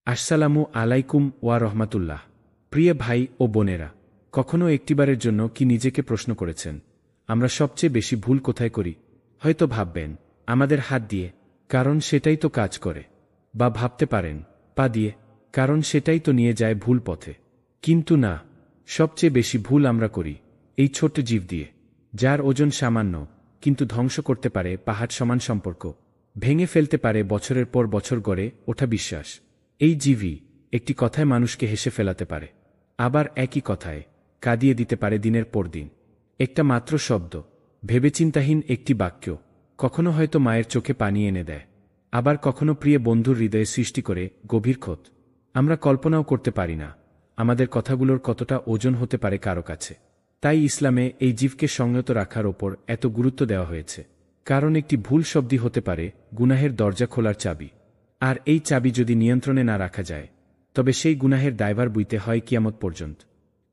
আসসালামু আলাইকুম ওয়া রহমাতুল্লাহ। প্রিয় ভাই ও বোনেরা, কখনো একটিবারের জন্য কি নিজেকে প্রশ্ন করেছেন, আমরা সবচেয়ে বেশি ভুল কোথায় করি? হয়তো ভাববেন আমাদের হাত দিয়ে, কারণ সেটাই তো কাজ করে। বা ভাবতে পারেন পা দিয়ে, কারণ সেটাই তো নিয়ে যায় ভুল পথে। কিন্তু না, সবচেয়ে বেশি ভুল আমরা করি এই ছোট্ট জীব দিয়ে, যার ওজন সামান্য কিন্তু ধ্বংস করতে পারে পাহাড় সমান সম্পর্ক, ভেঙে ফেলতে পারে বছরের পর বছর গড়ে ওঠা বিশ্বাস। এই জীবই একটি কথায় মানুষকে হেসে ফেলাতে পারে, আবার একই কথায় কাঁদিয়ে দিতে পারে দিনের পর দিন। একটা মাত্র শব্দ, ভেবেচিন্তাহীন একটি বাক্য, কখনো হয়তো মায়ের চোখে পানি এনে দেয়, আবার কখনো প্রিয় বন্ধুর হৃদয়ে সৃষ্টি করে গভীর ক্ষত। আমরা কল্পনাও করতে পারি না আমাদের কথাগুলোর কতটা ওজন হতে পারে কারো কাছে। তাই ইসলামে এই জীবকে সংযত রাখার ওপর এত গুরুত্ব দেওয়া হয়েছে, কারণ একটি ভুল শব্দই হতে পারে গুনাহের দরজা খোলার চাবি। আর এই চাবি যদি নিয়ন্ত্রণে না রাখা যায়, তবে সেই গুনাহের দায়ভার বইতে হয় কিয়ামত পর্যন্ত।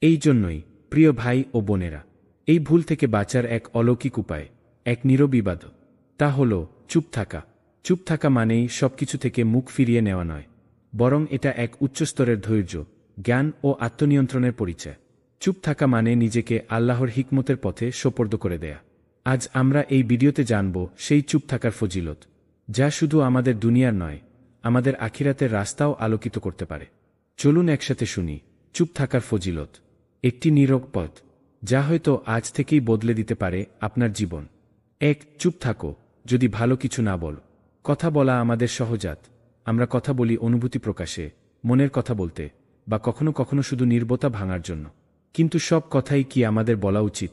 এই জন্যই প্রিয় ভাই ও বোনেরা, এই ভুল থেকে বাঁচার এক অলৌকিক উপায়, এক নীরব ইবাদত, তা হল চুপ থাকা। চুপ থাকা মানেই সবকিছু থেকে মুখ ফিরিয়ে নেওয়া নয়, বরং এটা এক উচ্চস্তরের ধৈর্য, জ্ঞান ও আত্মনিয়ন্ত্রণের পরিচয়। চুপ থাকা মানে নিজেকে আল্লাহর হিকমতের পথে সোপর্দ করে দেয়া। আজ আমরা এই ভিডিওতে জানব সেই চুপ থাকার ফজিলত, যা শুধু আমাদের দুনিয়ার নয়, আমাদের আখিরাতের রাস্তাও আলোকিত করতে পারে। চলুন একসাথে শুনি চুপ থাকার ফজিলত, একটি নীরব পথ যা হয়তো আজ থেকেই বদলে দিতে পারে আপনার জীবন। ১. চুপ থাকো যদি ভালো কিছু না বল। কথা বলা আমাদের সহজাত, আমরা কথা বলি অনুভূতি প্রকাশে, মনের কথা বলতে, বা কখনো কখনো শুধু নীরবতা ভাঙার জন্য। কিন্তু সব কথাই কি আমাদের বলা উচিত?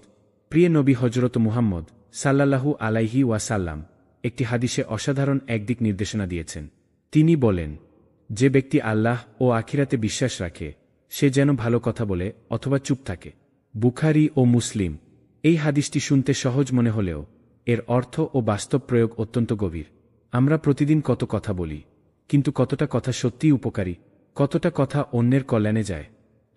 প্রিয় নবী হযরত মুহাম্মদ সাল্লাল্লাহু আলাইহি ওয়াসাল্লাম একটি হাদিসে অসাধারণ একদিক নির্দেশনা দিয়েছেন। তিনি বলেন, যে ব্যক্তি আল্লাহ ও আখিরাতে বিশ্বাস রাখে সে যেন ভালো কথা বলে অথবা চুপ থাকে। বুখারী ও মুসলিম। এই হাদিসটি শুনতে সহজ মনে হলেও এর অর্থ ও বাস্তব প্রয়োগ অত্যন্ত গভীর। আমরা প্রতিদিন কত কথা বলি, কিন্তু কতটা কথা সত্যিই উপকারী? কতটা কথা অন্যের কল্যাণে যায়,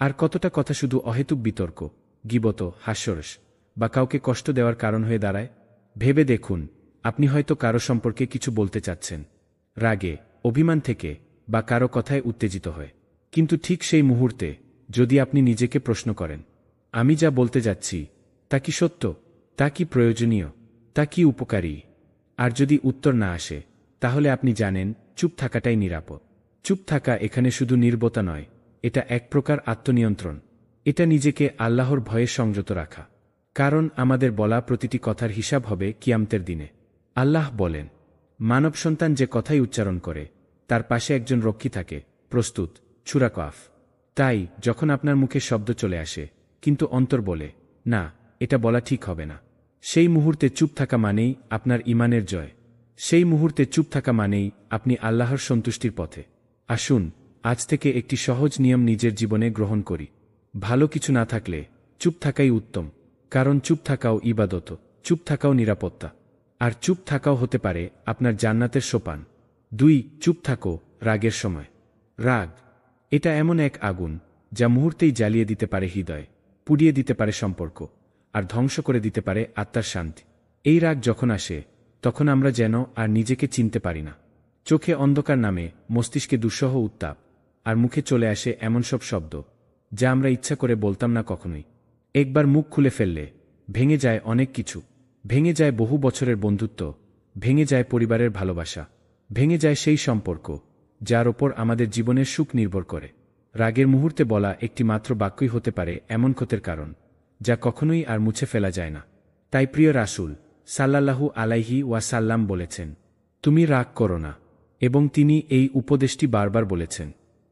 আর কতটা কথা শুধু অহেতুক বিতর্ক, গীবত, হাস্যরস বা কাউকে কষ্ট দেওয়ার কারণ হয়ে দাঁড়ায়? ভেবে দেখুন, আপনি হয়তো কারো সম্পর্কে কিছু বলতে চাচ্ছেন, রাগে, অভিমান থেকে বা কারো কথায় উত্তেজিত হয়, কিন্তু ঠিক সেই মুহূর্তে যদি আপনি নিজেকে প্রশ্ন করেন, আমি যা বলতে যাচ্ছি তা কি সত্য, তা কি প্রয়োজনীয়, তা কি উপকারী? আর যদি উত্তর না আসে, তাহলে আপনি জানেন চুপ থাকাটাই নিরাপদ। চুপ থাকা এখানে শুধু নীরবতা নয়, এটা এক প্রকার আত্মনিয়ন্ত্রণ। এটা নিজেকে আল্লাহর ভয়ে সংযত রাখা, কারণ আমাদের বলা প্রতিটি কথার হিসাব হবে কিয়ামতের দিনে। আল্লাহ বলেন, মানব সন্তান যে কথাই উচ্চারণ করে তার পাশে একজন রক্ষী থাকে, প্রস্তুত, সূরা কফ। তাই যখন আপনার মুখে শব্দ চলে আসে কিন্তু অন্তর বলে, না, এটা বলা ঠিক হবে না, সেই মুহূর্তে চুপ থাকা মানেই আপনার ঈমানের জয়। সেই মুহূর্তে চুপ থাকা মানেই আপনি আল্লাহর সন্তুষ্টির পথে। আসুন আজ থেকে একটি সহজ নিয়ম নিজের জীবনে গ্রহণ করি। ভালো কিছু না থাকলে চুপ থাকাই উত্তম, কারণ চুপ থাকাও ইবাদত, চুপ থাকাও নিরাপত্তা, আর চুপ থাকাও হতে পারে আপনার জান্নাতের সোপান। ২. চুপ থাকো রাগের সময়। রাগ এটা এমন এক আগুন যা মুহূর্তেই জ্বালিয়ে দিতে পারে হৃদয়, পুড়িয়ে দিতে পারে সম্পর্ক, আর ধ্বংস করে দিতে পারে আত্মার শান্তি। এই রাগ যখন আসে তখন আমরা যেন আর নিজেকে চিনতে পারি না। চোখে অন্ধকার নামে, মস্তিষ্কে দুঃসহ উত্তাপ, আর মুখে চলে আসে এমন সব শব্দ যা আমরা ইচ্ছা করে বলতাম না কখনোই। একবার মুখ খুলে ফেললে ভেঙে যায় অনেক কিছু। ভেঙে যায় বহু বছরের বন্ধুত্ব, ভেঙে যায় পরিবারের ভালোবাসা, ভেঙে যায় সেই সম্পর্ক যার ওপর আমাদের জীবনের সুখ নির্ভর করে। রাগের মুহূর্তে বলা একটি মাত্র বাক্যই হতে পারে এমন ক্ষতের কারণ যা কখনোই আর মুছে ফেলা যায় না। তাই প্রিয় রাসূল সাল্লাল্লাহু আলাইহি ওয়াসাল্লাম বলেছেন, তুমি রাগ করো না, এবং তিনি এই উপদেশটি বারবার বলেছেন।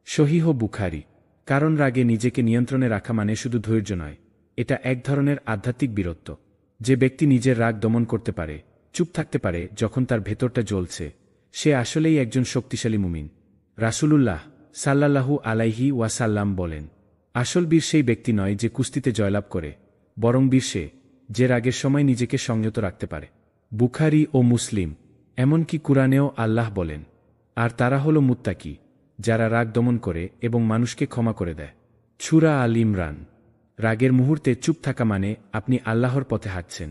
সহিহ বুখারী। কারণ রাগে নিজেকে নিয়ন্ত্রণে রাখা মানে শুধু ধৈর্য নয়, এটা এক ধরনের আধ্যাত্মিক বীরত্ব। যে ব্যক্তি নিজের রাগ দমন করতে পারে, চুপ থাকতে পারে যখন তার ভেতরটা জ্বলছে, সে আসলেই একজন শক্তিশালী মুমিন। রাসূলুল্লাহ সাল্লাল্লাহু আলাইহি ওয়াসাল্লাম বলেন, আসল বীর সেই ব্যক্তি নয় যে কুস্তিতে জয়লাভ করে, বরং বীর সে যে রাগের সময় নিজেকে সংযত রাখতে পারে। বুখারী ও মুসলিম। এমনকি কুরআনেও আল্লাহ বলেন, আর তারা হল মুত্তাকি, যারা রাগ দমন করে এবং মানুষকে ক্ষমা করে দেয়। সূরা আল ইমরান। রাগের মুহূর্তে চুপ থাকা মানে আপনি আল্লাহর পথে হাঁটছেন।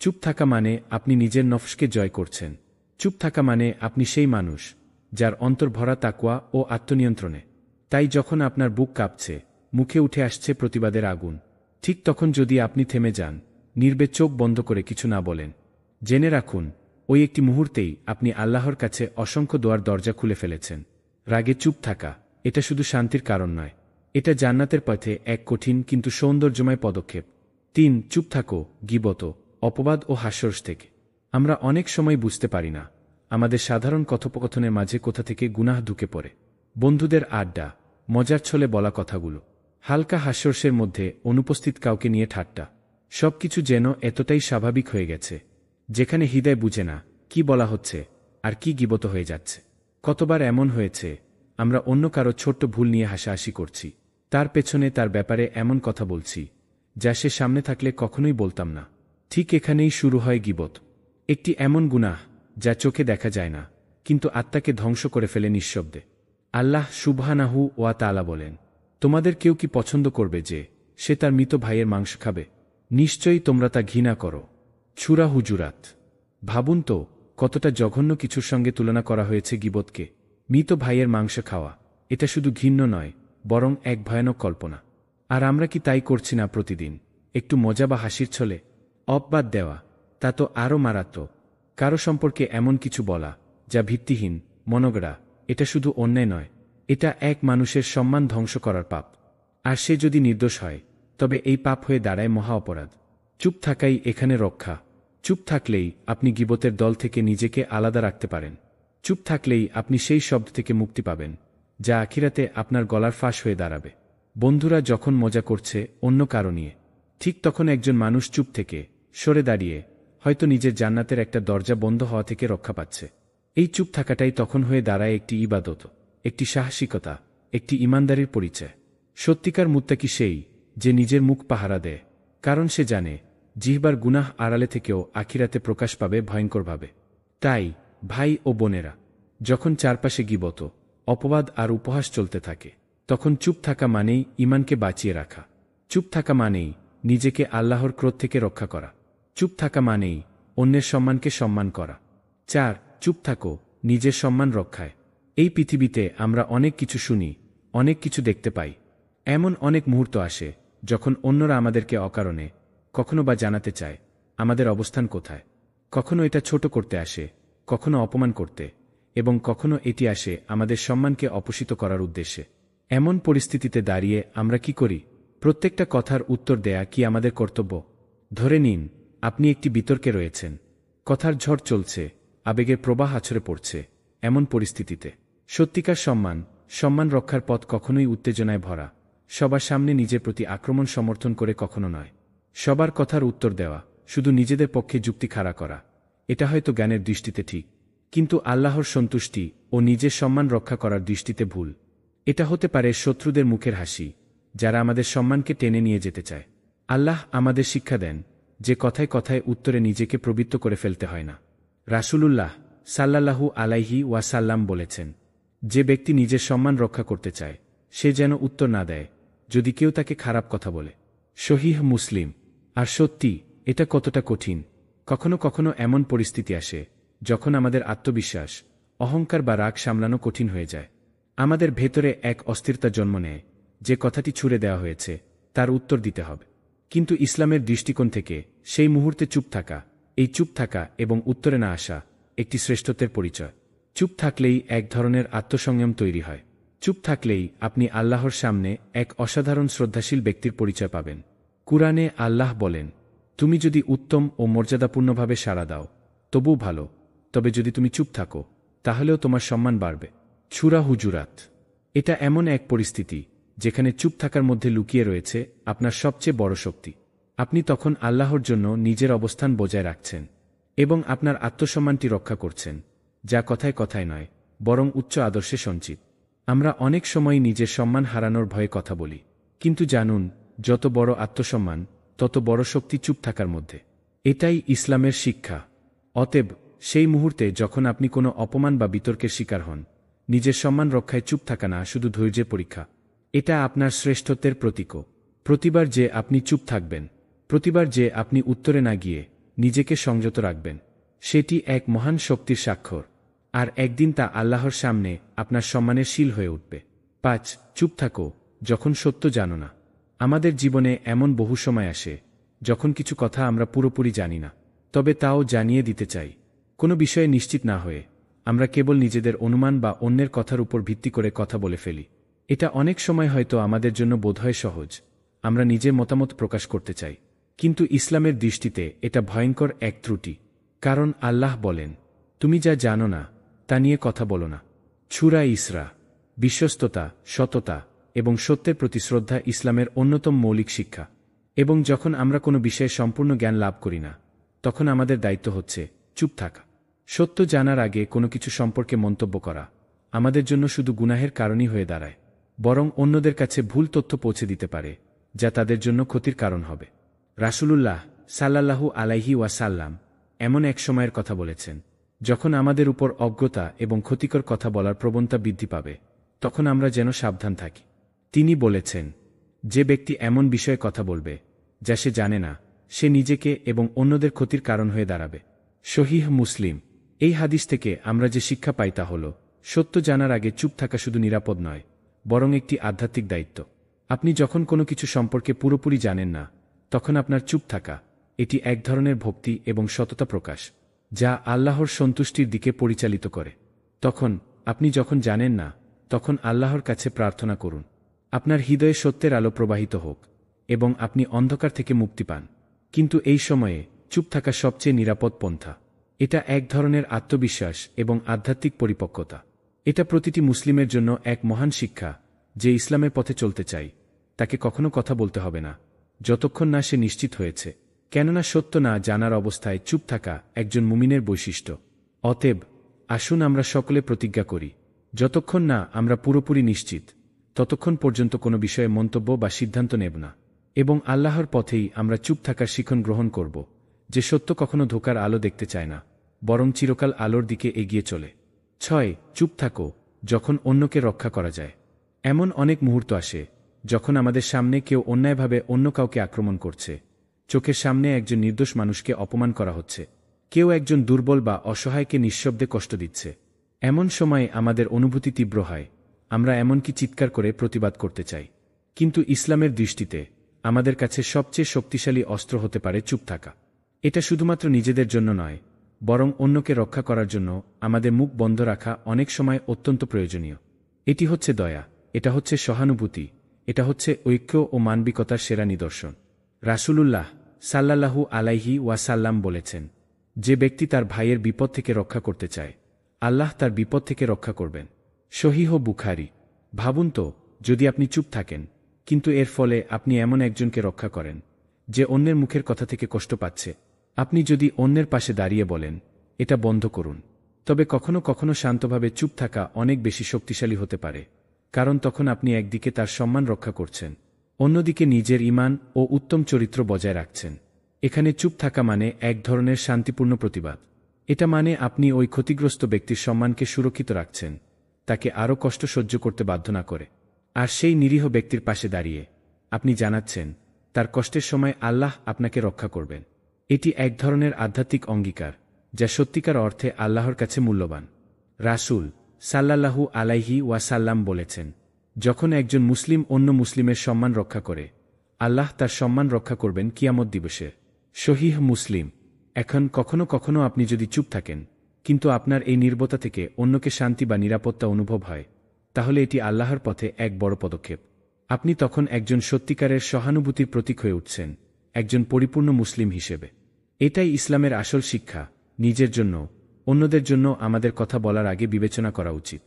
চুপ থাকা মানে আপনি নিজের নফসকে জয় করছেন। চুপ থাকা মানে আপনি সেই মানুষ যার অন্তর ভরা তাকওয়া ও আত্মনিয়ন্ত্রণে। তাই যখন আপনার বুক কাঁপছে, মুখে উঠে আসছে প্রতিবাদের আগুন, ঠিক তখন যদি আপনি থেমে যান, নির্বে চোখ বন্ধ করে কিছু না বলেন, জেনে রাখুন ওই একটি মুহূর্তেই আপনি আল্লাহর কাছে অসংখ্য দোয়ার দরজা খুলে ফেলেছেন। রাগে চুপ থাকা, এটা শুধু শান্তির কারণ নয়, এটা জান্নাতের পথে এক কঠিন কিন্তু সৌন্দর্যময় পদক্ষেপ। ৩. চুপ থাকো গীবত, অপবাদ ও হাস্যরস থেকে। আমরা অনেক সময় বুঝতে পারি না আমাদের সাধারণ কথোপকথনের মাঝে কোথা থেকে গুনাহ ঢুকে পড়ে। বন্ধুদের আড্ডা, মজার ছলে বলা কথাগুলো, হালকা হাস্যরসের মধ্যে অনুপস্থিত কাউকে নিয়ে ঠাট্টা, সবকিছু যেন এতটাই স্বাভাবিক হয়ে গেছে, যেখানে হৃদয় বুঝে না কি বলা হচ্ছে আর কি গীবত হয়ে যাচ্ছে। কতবার এমন হয়েছে আমরা অন্য কারো ছোট্ট ভুল নিয়ে হাসাহাসি করছি, তার পেছনে তার ব্যাপারে এমন কথা বলছি যা সে সামনে থাকলে কখনোই বলতাম না। ঠিক এখানেই শুরু হয় গীবত, একটি এমন গুনাহ যা চোখে দেখা যায় না কিন্তু আত্মাকে ধ্বংস করে ফেলে নিঃশব্দে। আল্লাহ সুবহানাহু ওয়া তাআলা বলেন, তোমাদের কেউ কি পছন্দ করবে যে সে তার মৃত ভাইয়ের মাংস খাবে? নিশ্চয়ই তোমরা তা ঘৃণা করো। সূরা হুজুরাত। ভাবুন তো কতটা জঘন্য কিছুর সঙ্গে তুলনা করা হয়েছে গীবতকে। মৃত ভাইয়ের মাংস খাওয়া, এটা শুধু ঘৃণ্য নয়, বরং এক ভয়ানক কল্পনা। আর আমরা কি তাই করছি না প্রতিদিন? একটু মজা বা হাসির ছলে অপবাদ দেওয়া, তা তো আরও মারাত্মক। কারো সম্পর্কে এমন কিছু বলা যা ভিত্তিহীন, মনগড়া, এটা শুধু অন্যায় নয়, এটা এক মানুষের সম্মান ধ্বংস করার পাপ। আর সে যদি নির্দোষ হয় তবে এই পাপ হয়ে দাঁড়ায় মহা অপরাধ। চুপ থাকাই এখানে রক্ষা। চুপ থাকলেই আপনি গীবতের দল থেকে নিজেকে আলাদা রাখতে পারেন। চুপ থাকলেই আপনি সেই শব্দ থেকে মুক্তি পাবেন যা আখিরাতে আপনার গলার ফাঁস হয়ে দাঁড়াবে। বন্ধুরা যখন মজা করছে অন্য কারো নিয়ে, ঠিক তখন একজন মানুষ চুপ থেকে সরে দাঁড়িয়ে হয়তো নিজের জান্নাতের একটা দরজা বন্ধ হওয়া থেকে রক্ষা পাচ্ছে। এই চুপ থাকাটাই তখন হয়ে দাঁড়ায় একটি ইবাদত, একটি সাহসিকতা, একটি ইমানদারির পরিচয়। সত্যিকার মুত্তাকি সেই যে নিজের মুখ পাহারা দেয়, কারণ সে জানে জিহ্বার গুনাহ আড়ালে থেকেও আখিরাতে প্রকাশ পাবে ভয়ঙ্করভাবে। তাই ভাই ও বোনেরা, যখন চারপাশে গীবত, অপবাদ আর উপহাস চলতে থাকে, তখন চুপ থাকা মানেই ঈমানকে বাঁচিয়ে রাখা। চুপ থাকা মানেই নিজেকে আল্লাহর ক্রোধ থেকে রক্ষা করা। চুপ থাকা মানেই অন্যের সম্মানকে সম্মান করা। ৪. চুপ থাকো নিজের সম্মান রক্ষায়। এই পৃথিবীতে আমরা অনেক কিছু শুনি, অনেক কিছু দেখতে পাই। এমন অনেক মুহূর্ত আসে যখন অন্যরা আমাদেরকে অকারণে কখনো বা জানাতে চায় আমাদের অবস্থান কোথায়। কখনো এটা ছোট করতে আসে, কখনো অপমান করতে, এবং কখনো এটি আসে আমাদের সম্মানকে অপসিত করার উদ্দেশ্যে। এমন পরিস্থিতিতে দাঁড়িয়ে আমরা কি করি? প্রত্যেকটা কথার উত্তর দেয়া কি আমাদের কর্তব্য? ধরে নিন আপনি একটি বিতর্কে রয়েছেন, কথার ঝড় চলছে, আবেগের প্রবাহ আছড়ে পড়ছে। এমন পরিস্থিতিতে সত্যিকার সম্মান রক্ষার পথ কখনোই উত্তেজনায় ভরা, সবার সামনে নিজের প্রতি আক্রমণ সমর্থন করে কখনো নয়। সবার কথার উত্তর দেওয়া, শুধু নিজেদের পক্ষে যুক্তি খাড়া করা, এটা হয়তো জ্ঞানের দৃষ্টিতে ঠিক, কিন্তু আল্লাহর সন্তুষ্টি ও নিজের সম্মান রক্ষা করার দৃষ্টিতে ভুল। এটা হতে পারে শত্রুদের মুখের হাসি, যারা আমাদের সম্মানকে টেনে নিয়ে যেতে চায়। আল্লাহ আমাদের শিক্ষা দেন যে কথায় কথায় উত্তরে নিজেকে প্রবৃত্ত করে ফেলতে হয় না। রাসূলুল্লাহ সাল্লাল্লাহু আলাইহি ওয়াসাল্লাম বলেছেন, যে ব্যক্তি নিজের সম্মান রক্ষা করতে চায় সে যেন উত্তর না দেয় যদি কেউ তাকে খারাপ কথা বলে। সহিহ মুসলিম। আর সত্যি, এটা কতটা কঠিন। কখনো কখনো এমন পরিস্থিতি আসে যখন আমাদের আত্মবিশ্বাস, অহংকার বা রাগ সামলানো কঠিন হয়ে যায়। আমাদের ভেতরে এক অস্থিরতা জন্ম নেয় যে কথাটি ছুড়ে দেওয়া হয়েছে তার উত্তর দিতে হবে। কিন্তু ইসলামের দৃষ্টিকোণ থেকে সেই মুহূর্তে চুপ থাকা, এই চুপ থাকা এবং উত্তরে না আসা একটি শ্রেষ্ঠত্বের পরিচয়। চুপ থাকলেই এক ধরনের আত্মসংযম তৈরি হয়। চুপ থাকলেই আপনি আল্লাহর সামনে এক অসাধারণ শ্রদ্ধাশীল ব্যক্তির পরিচয় পাবেন। কুরআনে আল্লাহ বলেন, তুমি যদি উত্তম ও মর্যাদাপূর্ণভাবে সাড়া দাও তবুও ভালো, তবে যদি তুমি চুপ থাকো তাহলেও তোমার সম্মান বাড়বে। সূরা হুজুরাত। এটা এমন এক পরিস্থিতি যেখানে চুপ থাকার মধ্যে লুকিয়ে রয়েছে আপনার সবচেয়ে বড় শক্তি। আপনি তখন আল্লাহর জন্য নিজের অবস্থান বজায় রাখছেন এবং আপনার আত্মসম্মানটি রক্ষা করছেন, যা কথায় কথায় নয়, বরং উচ্চ আদর্শে সঞ্চিত। আমরা অনেক সময় নিজের সম্মান হারানোর ভয়ে কথা বলি, কিন্তু জানুন, যত বড় আত্মসম্মান তত বড় শক্তি চুপ থাকার মধ্যে। এটাই ইসলামের শিক্ষা। অতএব সেই মুহূর্তে যখন আপনি কোনো অপমান বা বিতর্কের শিকার হন, নিজের সম্মান রক্ষায় চুপ থাকা না শুধু ধৈর্যের পরীক্ষা, এটা আপনার শ্রেষ্ঠত্বের প্রতীকও। প্রতিবার যে আপনি চুপ থাকবেন, প্রতিবার যে আপনি উত্তরে না গিয়ে নিজেকে সংযত রাখবেন, সেটি এক মহান শক্তির স্বাক্ষর। আর একদিন তা আল্লাহর সামনে আপনার সম্মানের শিল হয়ে উঠবে। 5. চুপ থাকো যখন সত্য জানো না। আমাদের জীবনে এমন বহু সময় আসে যখন কিছু কথা আমরা পুরোপুরি জানি না, তবে তাও জানিয়ে দিতে চাই। কোনো বিষয়ে নিশ্চিত না হয়ে আমরা কেবল নিজেদের অনুমান বা অন্যের কথার উপর ভিত্তি করে কথা বলে ফেলি। এটা অনেক সময় হয়তো আমাদের জন্য বোধহয় সহজ, আমরা নিজের মতামত প্রকাশ করতে চাই, কিন্তু ইসলামের দৃষ্টিতে এটা ভয়ঙ্কর এক ত্রুটি। কারণ আল্লাহ বলেন, তুমি যা জানো না তা নিয়ে কথা বলো না। সূরা ইসরা। বিশ্বস্ততা, সততা এবং সত্যের প্রতি শ্রদ্ধা ইসলামের অন্যতম মৌলিক শিক্ষা। এবং যখন আমরা কোনো বিষয়ে সম্পূর্ণ জ্ঞান লাভ করি না, তখন আমাদের দায়িত্ব হচ্ছে চুপ থাকা। সত্য জানার আগে কোনো কিছু সম্পর্কে মন্তব্য করা আমাদের জন্য শুধু গুনাহের কারণই হয়ে দাঁড়ায়, বরং অন্যদের কাছে ভুল তথ্য পৌঁছে দিতে পারে যা তাদের জন্য ক্ষতির কারণ হবে। রাসূলুল্লাহ সাল্লাল্লাহু আলাইহি ওয়াসাল্লাম এমন এক সময়ের কথা বলেছেন, যখন আমাদের উপর অজ্ঞতা এবং ক্ষতিকর কথা বলার প্রবণতা বৃদ্ধি পাবে, তখন আমরা যেন সাবধান থাকি। তিনি বলেছেন, যে ব্যক্তি এমন বিষয়ে কথা বলবে যা সে জানে না, সে নিজেকে এবং অন্যদের ক্ষতির কারণ হয়ে দাঁড়াবে। সহিহ মুসলিম। এই হাদিস থেকে আমরা যে শিক্ষা পাই তা হল, সত্য জানার আগে চুপ থাকা শুধু নিরাপদ নয়, বরং একটি আধ্যাত্মিক দায়িত্ব। আপনি যখন কোনো কিছু সম্পর্কে পুরোপুরি জানেন না, তখন আপনার চুপ থাকা এটি এক ধরনের ভক্তি এবং সততা প্রকাশ, যা আল্লাহর সন্তুষ্টির দিকে পরিচালিত করে। তখন আপনি যখন জানেন না, তখন আল্লাহর কাছে প্রার্থনা করুন, আপনার হৃদয়ে সত্যের আলো প্রবাহিত হোক এবং আপনি অন্ধকার থেকে মুক্তি পান। কিন্তু এই সময়ে চুপ থাকা সবচেয়ে নিরাপদ পন্থা। এটা এক ধরনের আত্মবিশ্বাস এবং আধ্যাত্মিক পরিপক্কতা। এটা প্রতিটি মুসলিমের জন্য এক মহান শিক্ষা, যে ইসলামের পথে চলতে চাই তাকে কখনো কথা বলতে হবে না যতক্ষণ না সে নিশ্চিত হয়েছে। কেননা সত্য না জানার অবস্থায় চুপ থাকা একজন মুমিনের বৈশিষ্ট্য। অতএব আসুন আমরা সকলে প্রতিজ্ঞা করি, যতক্ষণ না আমরা পুরোপুরি নিশ্চিত, ততক্ষণ পর্যন্ত কোনো বিষয়ে মন্তব্য বা সিদ্ধান্ত নেব না, এবং আল্লাহর পথেই আমরা চুপ থাকার শিখন গ্রহণ করব, যে সত্য কখনো ধোঁকার আলো দেখতে চায় না, বরং চিরকাল আলোর দিকে এগিয়ে চলে। 6. চুপ থাকো যখন অন্যকে রক্ষা করা যায়। এমন অনেক মুহূর্ত আসে যখন আমাদের সামনে কেউ অন্যায়ভাবে অন্য কাউকে আক্রমণ করছে, চোখের সামনে একজন নির্দোষ মানুষকে অপমান করা হচ্ছে, কেউ একজন দুর্বল বা অসহায়কে নিঃশব্দে কষ্ট দিচ্ছে। এমন সময় আমাদের অনুভূতি তীব্র হয়, আমরা এমনকি চিৎকার করে প্রতিবাদ করতে চাই। কিন্তু ইসলামের দৃষ্টিতে আমাদের কাছে সবচেয়ে শক্তিশালী অস্ত্র হতে পারে চুপ থাকা। এটা শুধুমাত্র নিজেদের জন্য নয়, বরং অন্যকে রক্ষা করার জন্য আমাদের মুখ বন্ধ রাখা অনেক সময় অত্যন্ত প্রয়োজনীয়। এটি হচ্ছে দয়া, এটা হচ্ছে সহানুভূতি, এটা হচ্ছে ঐক্য ও মানবিকতার সেরা নিদর্শন। রাসূলুল্লাহ সাল্লাল্লাহু আলাইহি ওয়াসাল্লাম বলেছেন, যে ব্যক্তি তার ভাইয়ের বিপদ থেকে রক্ষা করতে চায়, আল্লাহ তার বিপদ থেকে রক্ষা করবেন। সহিহ বুখারী। ভাবুন তো, যদি আপনি চুপ থাকেন, কিন্তু এর ফলে আপনি এমন একজনকে রক্ষা করেন যে অন্যের মুখের কথা থেকে কষ্ট পাচ্ছে। আপনি যদি অন্যের পাশে দাঁড়িয়ে বলেন, এটা বন্ধ করুন, তবে কখনো কখনো শান্তভাবে চুপ থাকা অনেক বেশি শক্তিশালী হতে পারে, কারণ তখন আপনি একদিকে তার সম্মান রক্ষা করছেন, অন্যদিকে নিজের ঈমান ও উত্তম চরিত্র বজায় রাখছেন। এখানে চুপ থাকা মানে এক ধরনের শান্তিপূর্ণ প্রতিবাদ। এটা মানে আপনি ওই ক্ষতিগ্রস্ত ব্যক্তির সম্মানকে সুরক্ষিত রাখছেন, তাকে আরও কষ্ট সহ্য করতে বাধ্য না করে। আর সেই নিরীহ ব্যক্তির পাশে দাঁড়িয়ে আপনি জানাচ্ছেন, তার কষ্টের সময় আল্লাহ আপনাকে রক্ষা করবেন। এটি এক ধরনের আধ্যাত্মিক অঙ্গীকার, যা সত্যিকার অর্থে আল্লাহর কাছে মূল্যবান। রাসূল সাল্লাল্লাহু আলাইহি ওয়াসাল্লাম বলেছেন, যখন একজন মুসলিম অন্য মুসলিমের সম্মান রক্ষা করে, আল্লাহ তার সম্মান রক্ষা করবেন কিয়ামত দিবসে। সহিহ মুসলিম। এখন কখনো কখনো আপনি যদি চুপ থাকেন, কিন্তু আপনার এই নীরবতা থেকে অন্যকে শান্তি বা নিরাপত্তা অনুভব হয়, তাহলে এটি আল্লাহর পথে এক বড় পদক্ষেপ। আপনি তখন একজন সত্যিকারের সহানুভূতির প্রতীক হয়ে উঠছেন, একজন পরিপূর্ণ মুসলিম হিসেবে। এটাই ইসলামের আসল শিক্ষা। নিজের জন্য, অন্যদের জন্য আমাদের কথা বলার আগে বিবেচনা করা উচিত।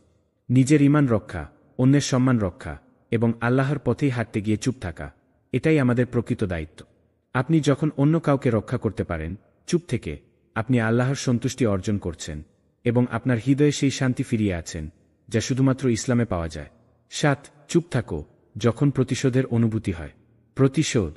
নিজের ঈমান রক্ষা, অন্যের সম্মান রক্ষা এবং আল্লাহর পথেই হাঁটতে গিয়ে চুপ থাকা, এটাই আমাদের প্রকৃত দায়িত্ব। আপনি যখন অন্য কাউকে রক্ষা করতে পারেন চুপ থেকে, আপনি আল্লাহর সন্তুষ্টি অর্জন করছেন এবং আপনার হৃদয়ে সেই শান্তি ফিরিয়ে আছেন যা শুধুমাত্র ইসলামে পাওয়া যায়। 7. চুপ থাকো যখন প্রতিশোধের অনুভূতি হয়। প্রতিশোধ।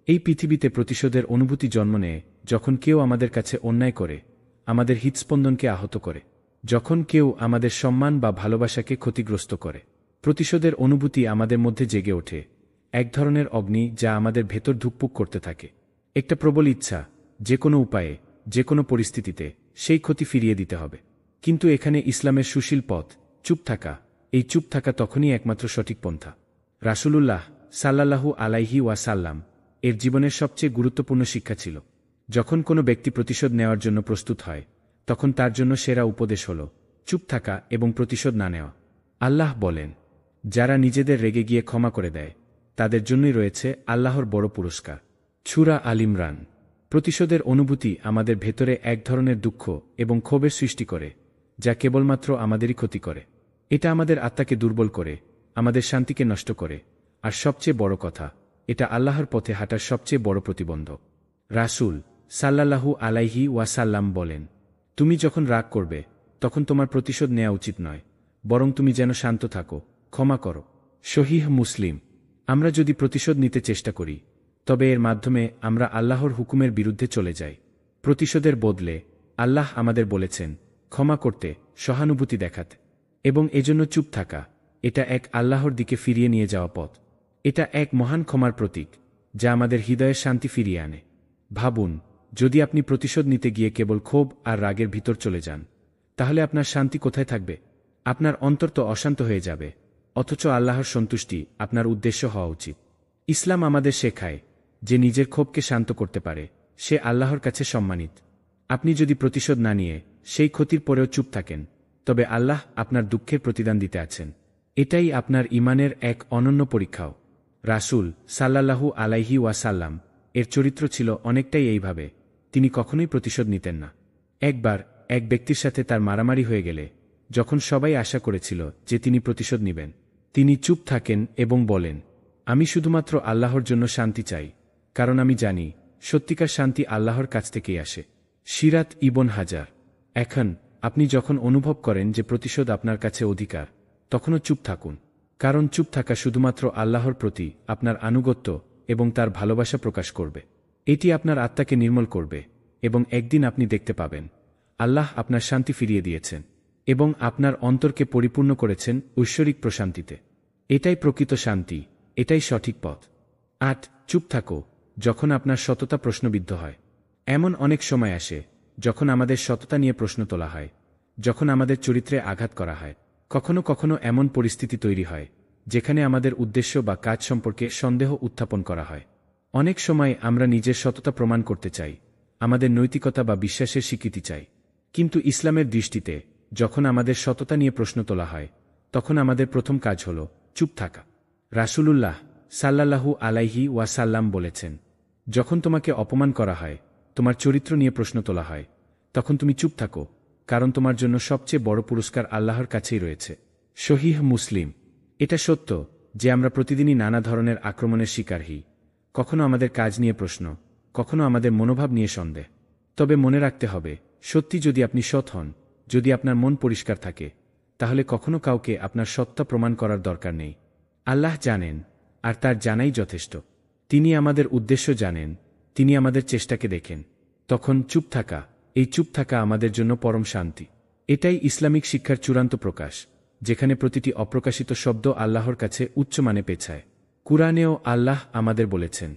এই পৃথিবীতে প্রতিশোধের অনুভূতি জন্ম নেয় যখন কেউ আমাদের কাছে অন্যায় করে, আমাদের হৃৎস্পন্দনকে আহত করে, যখন কেউ আমাদের সম্মান বা ভালোবাসাকে ক্ষতিগ্রস্ত করে। প্রতিশোধের অনুভূতি আমাদের মধ্যে জেগে ওঠে, এক ধরনের অগ্নি যা আমাদের ভেতর ধুকপুক করতে থাকে। একটা প্রবল ইচ্ছা, যে কোনো উপায়ে, যে কোনো পরিস্থিতিতে সেই ক্ষতি ফিরিয়ে দিতে হবে। কিন্তু এখানে ইসলামের সুশীল পথ চুপ থাকা। এই চুপ থাকা তখনই একমাত্র সঠিক পন্থা। রাসূলুল্লাহ সাল্লাল্লাহু আলাইহি ওয়াসাল্লাম এর জীবনের সবচেয়ে গুরুত্বপূর্ণ শিক্ষা ছিল, যখন কোনো ব্যক্তি প্রতিশোধ নেওয়ার জন্য প্রস্তুত হয় তখন তার জন্য সেরা উপদেশ হল চুপ থাকা এবং প্রতিশোধ না নেওয়া। আল্লাহ বলেন, যারা নিজেদের রেগে গিয়ে ক্ষমা করে দেয় তাদের জন্যই রয়েছে আল্লাহর বড় পুরস্কার। সূরা আল ইমরান। প্রতিশোধের অনুভূতি আমাদের ভেতরে এক ধরনের দুঃখ এবং ক্ষোভের সৃষ্টি করে, যা কেবলমাত্র আমাদেরই ক্ষতি করে। এটা আমাদের আত্মাকে দুর্বল করে, আমাদের শান্তিকে নষ্ট করে, আর সবচেয়ে বড় কথা, এটা আল্লাহর পথে হাঁটার সবচেয়ে বড় প্রতিবন্ধক। রাসূল সাল্লাল্লাহু আলাইহি ওয়াসাল্লাম বলেন, তুমি যখন রাগ করবে তখন তোমার প্রতিশোধ নেওয়া উচিত নয়, বরং তুমি যেন শান্ত থাকো, ক্ষমা করো। সহিহ মুসলিম। আমরা যদি প্রতিশোধ নিতে চেষ্টা করি তবে এর মাধ্যমে আমরা আল্লাহর হুকুমের বিরুদ্ধে চলে যাই। প্রতিশোধের বদলে আল্লাহ আমাদের বলেছেন ক্ষমা করতে, সহানুভূতি দেখাতে, এবং এজন্য চুপ থাকা। এটা এক আল্লাহর দিকে ফিরিয়ে নিয়ে যাওয়া পথ। এটা এক মহান ক্ষমার প্রতীক, যা আমাদের হৃদয়ের শান্তি ফিরিয়ে আনে। ভাবুন, যদি আপনি প্রতিশোধ নিতে গিয়ে কেবল ক্ষোভ আর রাগের ভিতর চলে যান, তাহলে আপনার শান্তি কোথায় থাকবে? আপনার অন্তর তো অশান্ত হয়ে যাবে। অথচ আল্লাহর সন্তুষ্টি আপনার উদ্দেশ্য হওয়া উচিত। ইসলাম আমাদের শেখায় যে নিজের ক্ষোভকে শান্ত করতে পারে সে আল্লাহর কাছে সম্মানিত। আপনি যদি প্রতিশোধ না নিয়ে সেই ক্ষতির পরেও চুপ থাকেন, তবে আল্লাহ আপনার দুঃখের প্রতিদান দিতে আছেন। এটাই আপনার ঈমানের এক অনন্য পরীক্ষাও। রাসূল সাল্লাল্লাহু আলাইহি ওয়াসাল্লাম এর চরিত্র ছিল অনেকটাই এইভাবে। তিনি কখনোই প্রতিশোধ নিতেন না। একবার এক ব্যক্তির সাথে তার মারামারি হয়ে গেলে, যখন সবাই আশা করেছিল যে তিনি প্রতিশোধ নেবেন, তিনি চুপ থাকেন এবং বলেন, আমি শুধুমাত্র আল্লাহর জন্য শান্তি চাই, কারণ আমি জানি সত্যিকার শান্তি আল্লাহর কাছ থেকেই আসে। সিরাত ইবন হাজার। এখন আপনি যখন অনুভব করেন যে প্রতিশোধ আপনার কাছে অধিকার, তখনও চুপ থাকুন, কারণ চুপ থাকা শুধুমাত্র আল্লাহর প্রতি আপনার আনুগত্য এবং তার ভালোবাসা প্রকাশ করবে। এটি আপনার আত্মাকে নির্মল করবে, এবং একদিন আপনি দেখতে পাবেন আল্লাহ আপনার শান্তি ফিরিয়ে দিয়েছেন এবং আপনার অন্তরকে পরিপূর্ণ করেছেন ঐশ্বরিক প্রশান্তিতে। এটাই প্রকৃত শান্তি, এটাই সঠিক পথ। ৮. চুপ থাকো যখন আপনার সততা প্রশ্নবিদ্ধ হয়। এমন অনেক সময় আসে যখন আমাদের সততা নিয়ে প্রশ্ন তোলা হয়, যখন আমাদের চরিত্রে আঘাত করা হয়। কখনো কখনো এমন পরিস্থিতি তৈরি হয় যেখানে আমাদের উদ্দেশ্য বা কাজ সম্পর্কে সন্দেহ উত্থাপন করা হয়। অনেক সময় আমরা নিজের সততা প্রমাণ করতে চাই, আমাদের নৈতিকতা বা বিশ্বাসের স্বীকৃতি চাই। কিন্তু ইসলামের দৃষ্টিতে যখন আমাদের সততা নিয়ে প্রশ্ন তোলা হয়, তখন আমাদের প্রথম কাজ হল চুপ থাকা। রাসূলুল্লাহ সাল্লাল্লাহু আলাইহি ওয়াসাল্লাম বলেছেন, যখন তোমাকে অপমান করা হয়, তোমার চরিত্র নিয়ে প্রশ্ন তোলা হয়, তখন তুমি চুপ থাকো, কারণ তোমার জন্য সবচেয়ে বড় পুরস্কার আল্লাহর কাছেই রয়েছে। সহিহ মুসলিম। এটা সত্য যে আমরা প্রতিদিনই নানা ধরনের আক্রমণের শিকার হই। কখনো আমাদের কাজ নিয়ে প্রশ্ন, কখনো আমাদের মনোভাব নিয়ে সন্দেহ। তবে মনে রাখতে হবে, সত্যি যদি আপনি সৎ হন, যদি আপনার মন পরিষ্কার থাকে, তাহলে কখনো কাউকে আপনার সত্তা প্রমাণ করার দরকার নেই। আল্লাহ জানেন, আর তার জানাই যথেষ্ট। তিনি আমাদের উদ্দেশ্য জানেন, তিনি আমাদের চেষ্টাকে দেখেন। তখন চুপ থাকা, এই চুপ থাকা আমাদের জন্য পরম শান্তি। এটাই ইসলামিক শিক্ষার চূড়ান্ত প্রকাশ, যেখানে প্রতিটি অপ্রকাশিত শব্দ আল্লাহর কাছে উচ্চমানে পেছায়। কুরআনেও আল্লাহ আমাদের বলেছেন,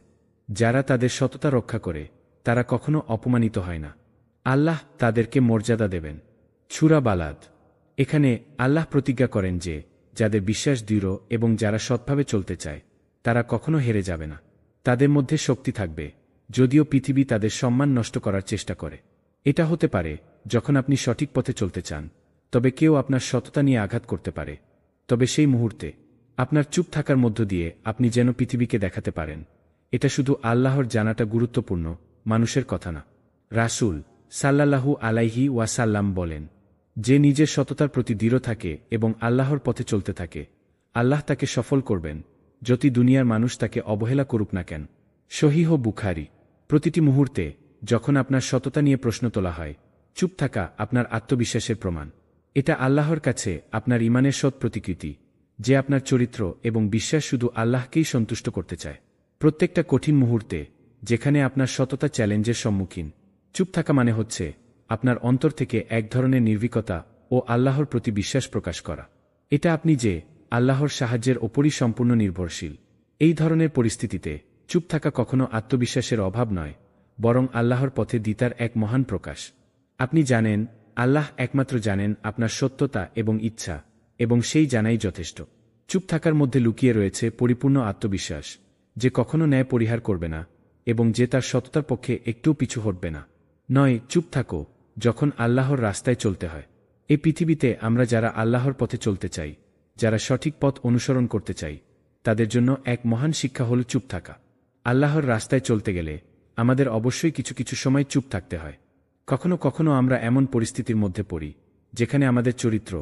যারা তাদের সততা রক্ষা করে তারা কখনো অপমানিত হয় না। আল্লাহ তাদেরকে মর্যাদা দেবেন। সূরা বালাদ। এখানে আল্লাহ প্রতিজ্ঞা করেন যে যাদের বিশ্বাস দৃঢ় এবং যারা সৎভাবে চলতে চায়, তারা কখনো হেরে যাবে না। তাদের মধ্যে শক্তি থাকবে, যদিও পৃথিবী তাদের সম্মান নষ্ট করার চেষ্টা করে। এটা হতে পারে যখন আপনি সঠিক পথে চলতে চান, তবে কেউ আপনার সততা নিয়ে আঘাত করতে পারে। তবে সেই মুহূর্তে আপনার চুপ থাকার মধ্য দিয়ে আপনি যেন পৃথিবীকে দেখাতে পারেন, এটা শুধু আল্লাহর জানাটা গুরুত্বপূর্ণ, মানুষের কথা না। রাসূল সাল্লাল্লাহু আলাইহি ওয়াসাল্লাম বলেন, যে নিজের সততার প্রতি দৃঢ় থাকে এবং আল্লাহর পথে চলতে থাকে, আল্লাহ তাকে সফল করবেন, যতই দুনিয়ার মানুষ তাকে অবহেলা করুক না কেন। সহিহ বুখারী। প্রতিটি মুহূর্তে যখন আপনার সততা নিয়ে প্রশ্ন তোলা হয়, চুপ থাকা আপনার আত্মবিশ্বাসের প্রমাণ। এটা আল্লাহর কাছে আপনার ঈমানের সৎ প্রতিকৃতি, যে আপনার চরিত্র এবং বিশ্বাস শুধু আল্লাহকেই সন্তুষ্ট করতে চায়। প্রত্যেকটা কঠিন মুহূর্তে যেখানে আপনার সততা চ্যালেঞ্জের সম্মুখীন, চুপ থাকা মানে হচ্ছে আপনার অন্তর থেকে এক ধরনের নির্ভীকতা ও আল্লাহর প্রতি বিশ্বাস প্রকাশ করা। এটা আপনি যে আল্লাহর সাহায্যের ওপরই সম্পূর্ণ নির্ভরশীল। এই ধরনের পরিস্থিতিতে চুপ থাকা কখনো আত্মবিশ্বাসের অভাব নয়, বরং আল্লাহর পথে দ্বিতার এক মহান প্রকাশ। আপনি জানেন আল্লাহ একমাত্র জানেন আপনার সত্যতা এবং ইচ্ছা, এবং সেই জানাই যথেষ্ট। চুপ থাকার মধ্যে লুকিয়ে রয়েছে পরিপূর্ণ আত্মবিশ্বাস, যে কখনো ন্যায় পরিহার করবে না এবং যে তার সততার পক্ষে একটুও পিছু হটবে না। নয়, চুপ থাকো যখন আল্লাহর রাস্তায় চলতে হয়। এই পৃথিবীতে আমরা যারা আল্লাহর পথে চলতে চাই, যারা সঠিক পথ অনুসরণ করতে চাই, তাদের জন্য এক মহান শিক্ষা হল চুপ থাকা। আল্লাহর রাস্তায় চলতে গেলে আমাদের অবশ্যই কিছু কিছু সময় চুপ থাকতে হয়। কখনো কখনো আমরা এমন পরিস্থিতির মধ্যে পড়ি যেখানে আমাদের চরিত্র,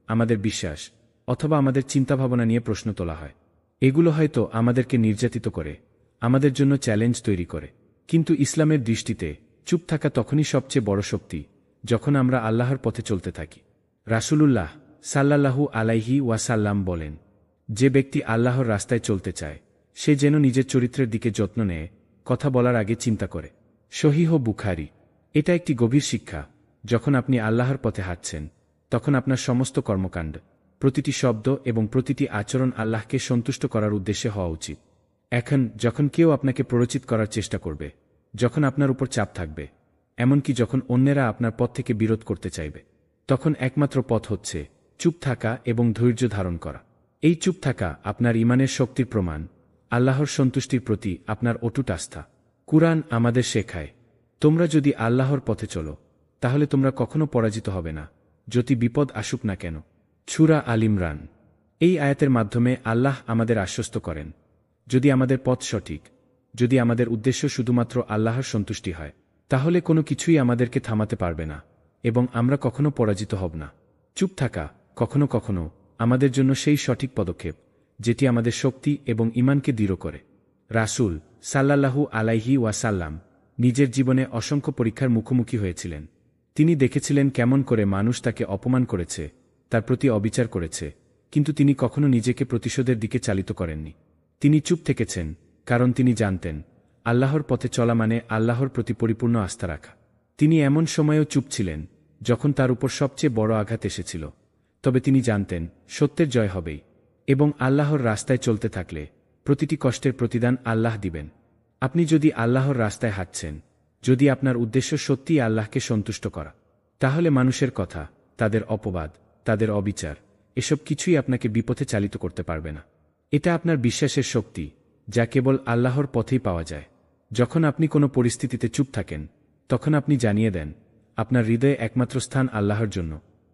আমাদের বিশ্বাস অথবা আমাদের চিন্তাভাবনা নিয়ে প্রশ্ন তোলা হয়। এগুলো হয়তো আমাদেরকে নির্যাতিত করে, আমাদের জন্য চ্যালেঞ্জ তৈরি করে। কিন্তু ইসলামের দৃষ্টিতে চুপ থাকা তখনই সবচেয়ে বড় শক্তি, যখন আমরা আল্লাহর পথে চলতে থাকি। রাসূলুল্লাহ সাল্লাল্লাহু আলাইহি ওয়াসাল্লাম বলেন, যে ব্যক্তি আল্লাহর রাস্তায় চলতে চায় সে যেন নিজের চরিত্রের দিকে যত্ন নেয়, কথা বলার আগে চিন্তা করে। সহিহ বুখারী। এটা একটি গভীর শিক্ষা। যখন আপনি আল্লাহর পথে হাঁটছেন, তখন আপনার সমস্ত কর্মকাণ্ড, প্রতিটি শব্দ এবং প্রতিটি আচরণ আল্লাহকে সন্তুষ্ট করার উদ্দেশ্যে হওয়া উচিত। এখন যখন কেউ আপনাকে প্ররোচিত করার চেষ্টা করবে, যখন আপনার উপর চাপ থাকবে, এমনকি যখন অন্যেরা আপনার পথ থেকে বিরোধ করতে চাইবে, তখন একমাত্র পথ হচ্ছে চুপ থাকা এবং ধৈর্য ধারণ করা। এই চুপ থাকা আপনার ঈমানের শক্তির প্রমাণ, আল্লাহর সন্তুষ্টির প্রতি আপনার অটুট আস্থা। কুরআন আমাদের শেখায়, তোমরা যদি আল্লাহর পথে চলো, তাহলে তোমরা কখনো পরাজিত হবে না, যদি বিপদ আসুক না কেন। সূরা আল ইমরান। এই আয়াতের মাধ্যমে আল্লাহ আমাদের আশ্বস্ত করেন, যদি আমাদের পথ সঠিক, যদি আমাদের উদ্দেশ্য শুধুমাত্র আল্লাহর সন্তুষ্টি হয়, তাহলে কোনো কিছুই আমাদেরকে থামাতে পারবে না এবং আমরা কখনো পরাজিত হব না। চুপ থাকা কখনো কখনো আমাদের জন্য সেই সঠিক পদক্ষেপ, যেটি আমাদের শক্তি এবং ঈমানকে দৃঢ় করে। রাসূল সাল্লাল্লাহু আলাইহি ওয়াসাল্লাম নিজের জীবনে অসংখ্য পরীক্ষার মুখোমুখি হয়েছিলেন। তিনি দেখেছিলেন কেমন করে মানুষ তাকে অপমান করেছে, তার প্রতি অবিচার করেছে, কিন্তু তিনি কখনো নিজেকে প্রতিশোধের দিকে চালিত করেননি। তিনি চুপ থেকেছেন, কারণ তিনি জানতেন আল্লাহর পথে চলা মানে আল্লাহর প্রতি পরিপূর্ণ আস্থা রাখা। তিনি এমন সময়েও চুপ ছিলেন যখন তার উপর সবচেয়ে বড় আঘাত এসেছিল, তবে তিনি জানতেন সত্যের জয় হবেই, এবং আল্লাহর রাস্তায় চলতে থাকলে প্রতিটি কষ্টের প্রতিদান আল্লাহ দিবেন। আপনি যদি আল্লাহর রাস্তায় হাঁটছেন, যদি আপনার উদ্দেশ্য সত্যিই আল্লাহকে সন্তুষ্ট করা, তাহলে মানুষের কথা, তাদের অপবাদ, তাদের অবিচার, এসব কিছুই আপনাকে বিপথে চালিত করতে পারবে না। এটা আপনার বিশ্বাসের শক্তি, যা কেবল আল্লাহর পথেই পাওয়া যায়। যখন আপনি কোনো পরিস্থিতিতে চুপ থাকেন, তখন আপনি জানিয়ে দেন আপনার হৃদয়ে একমাত্র স্থান আল্লাহর জন্য,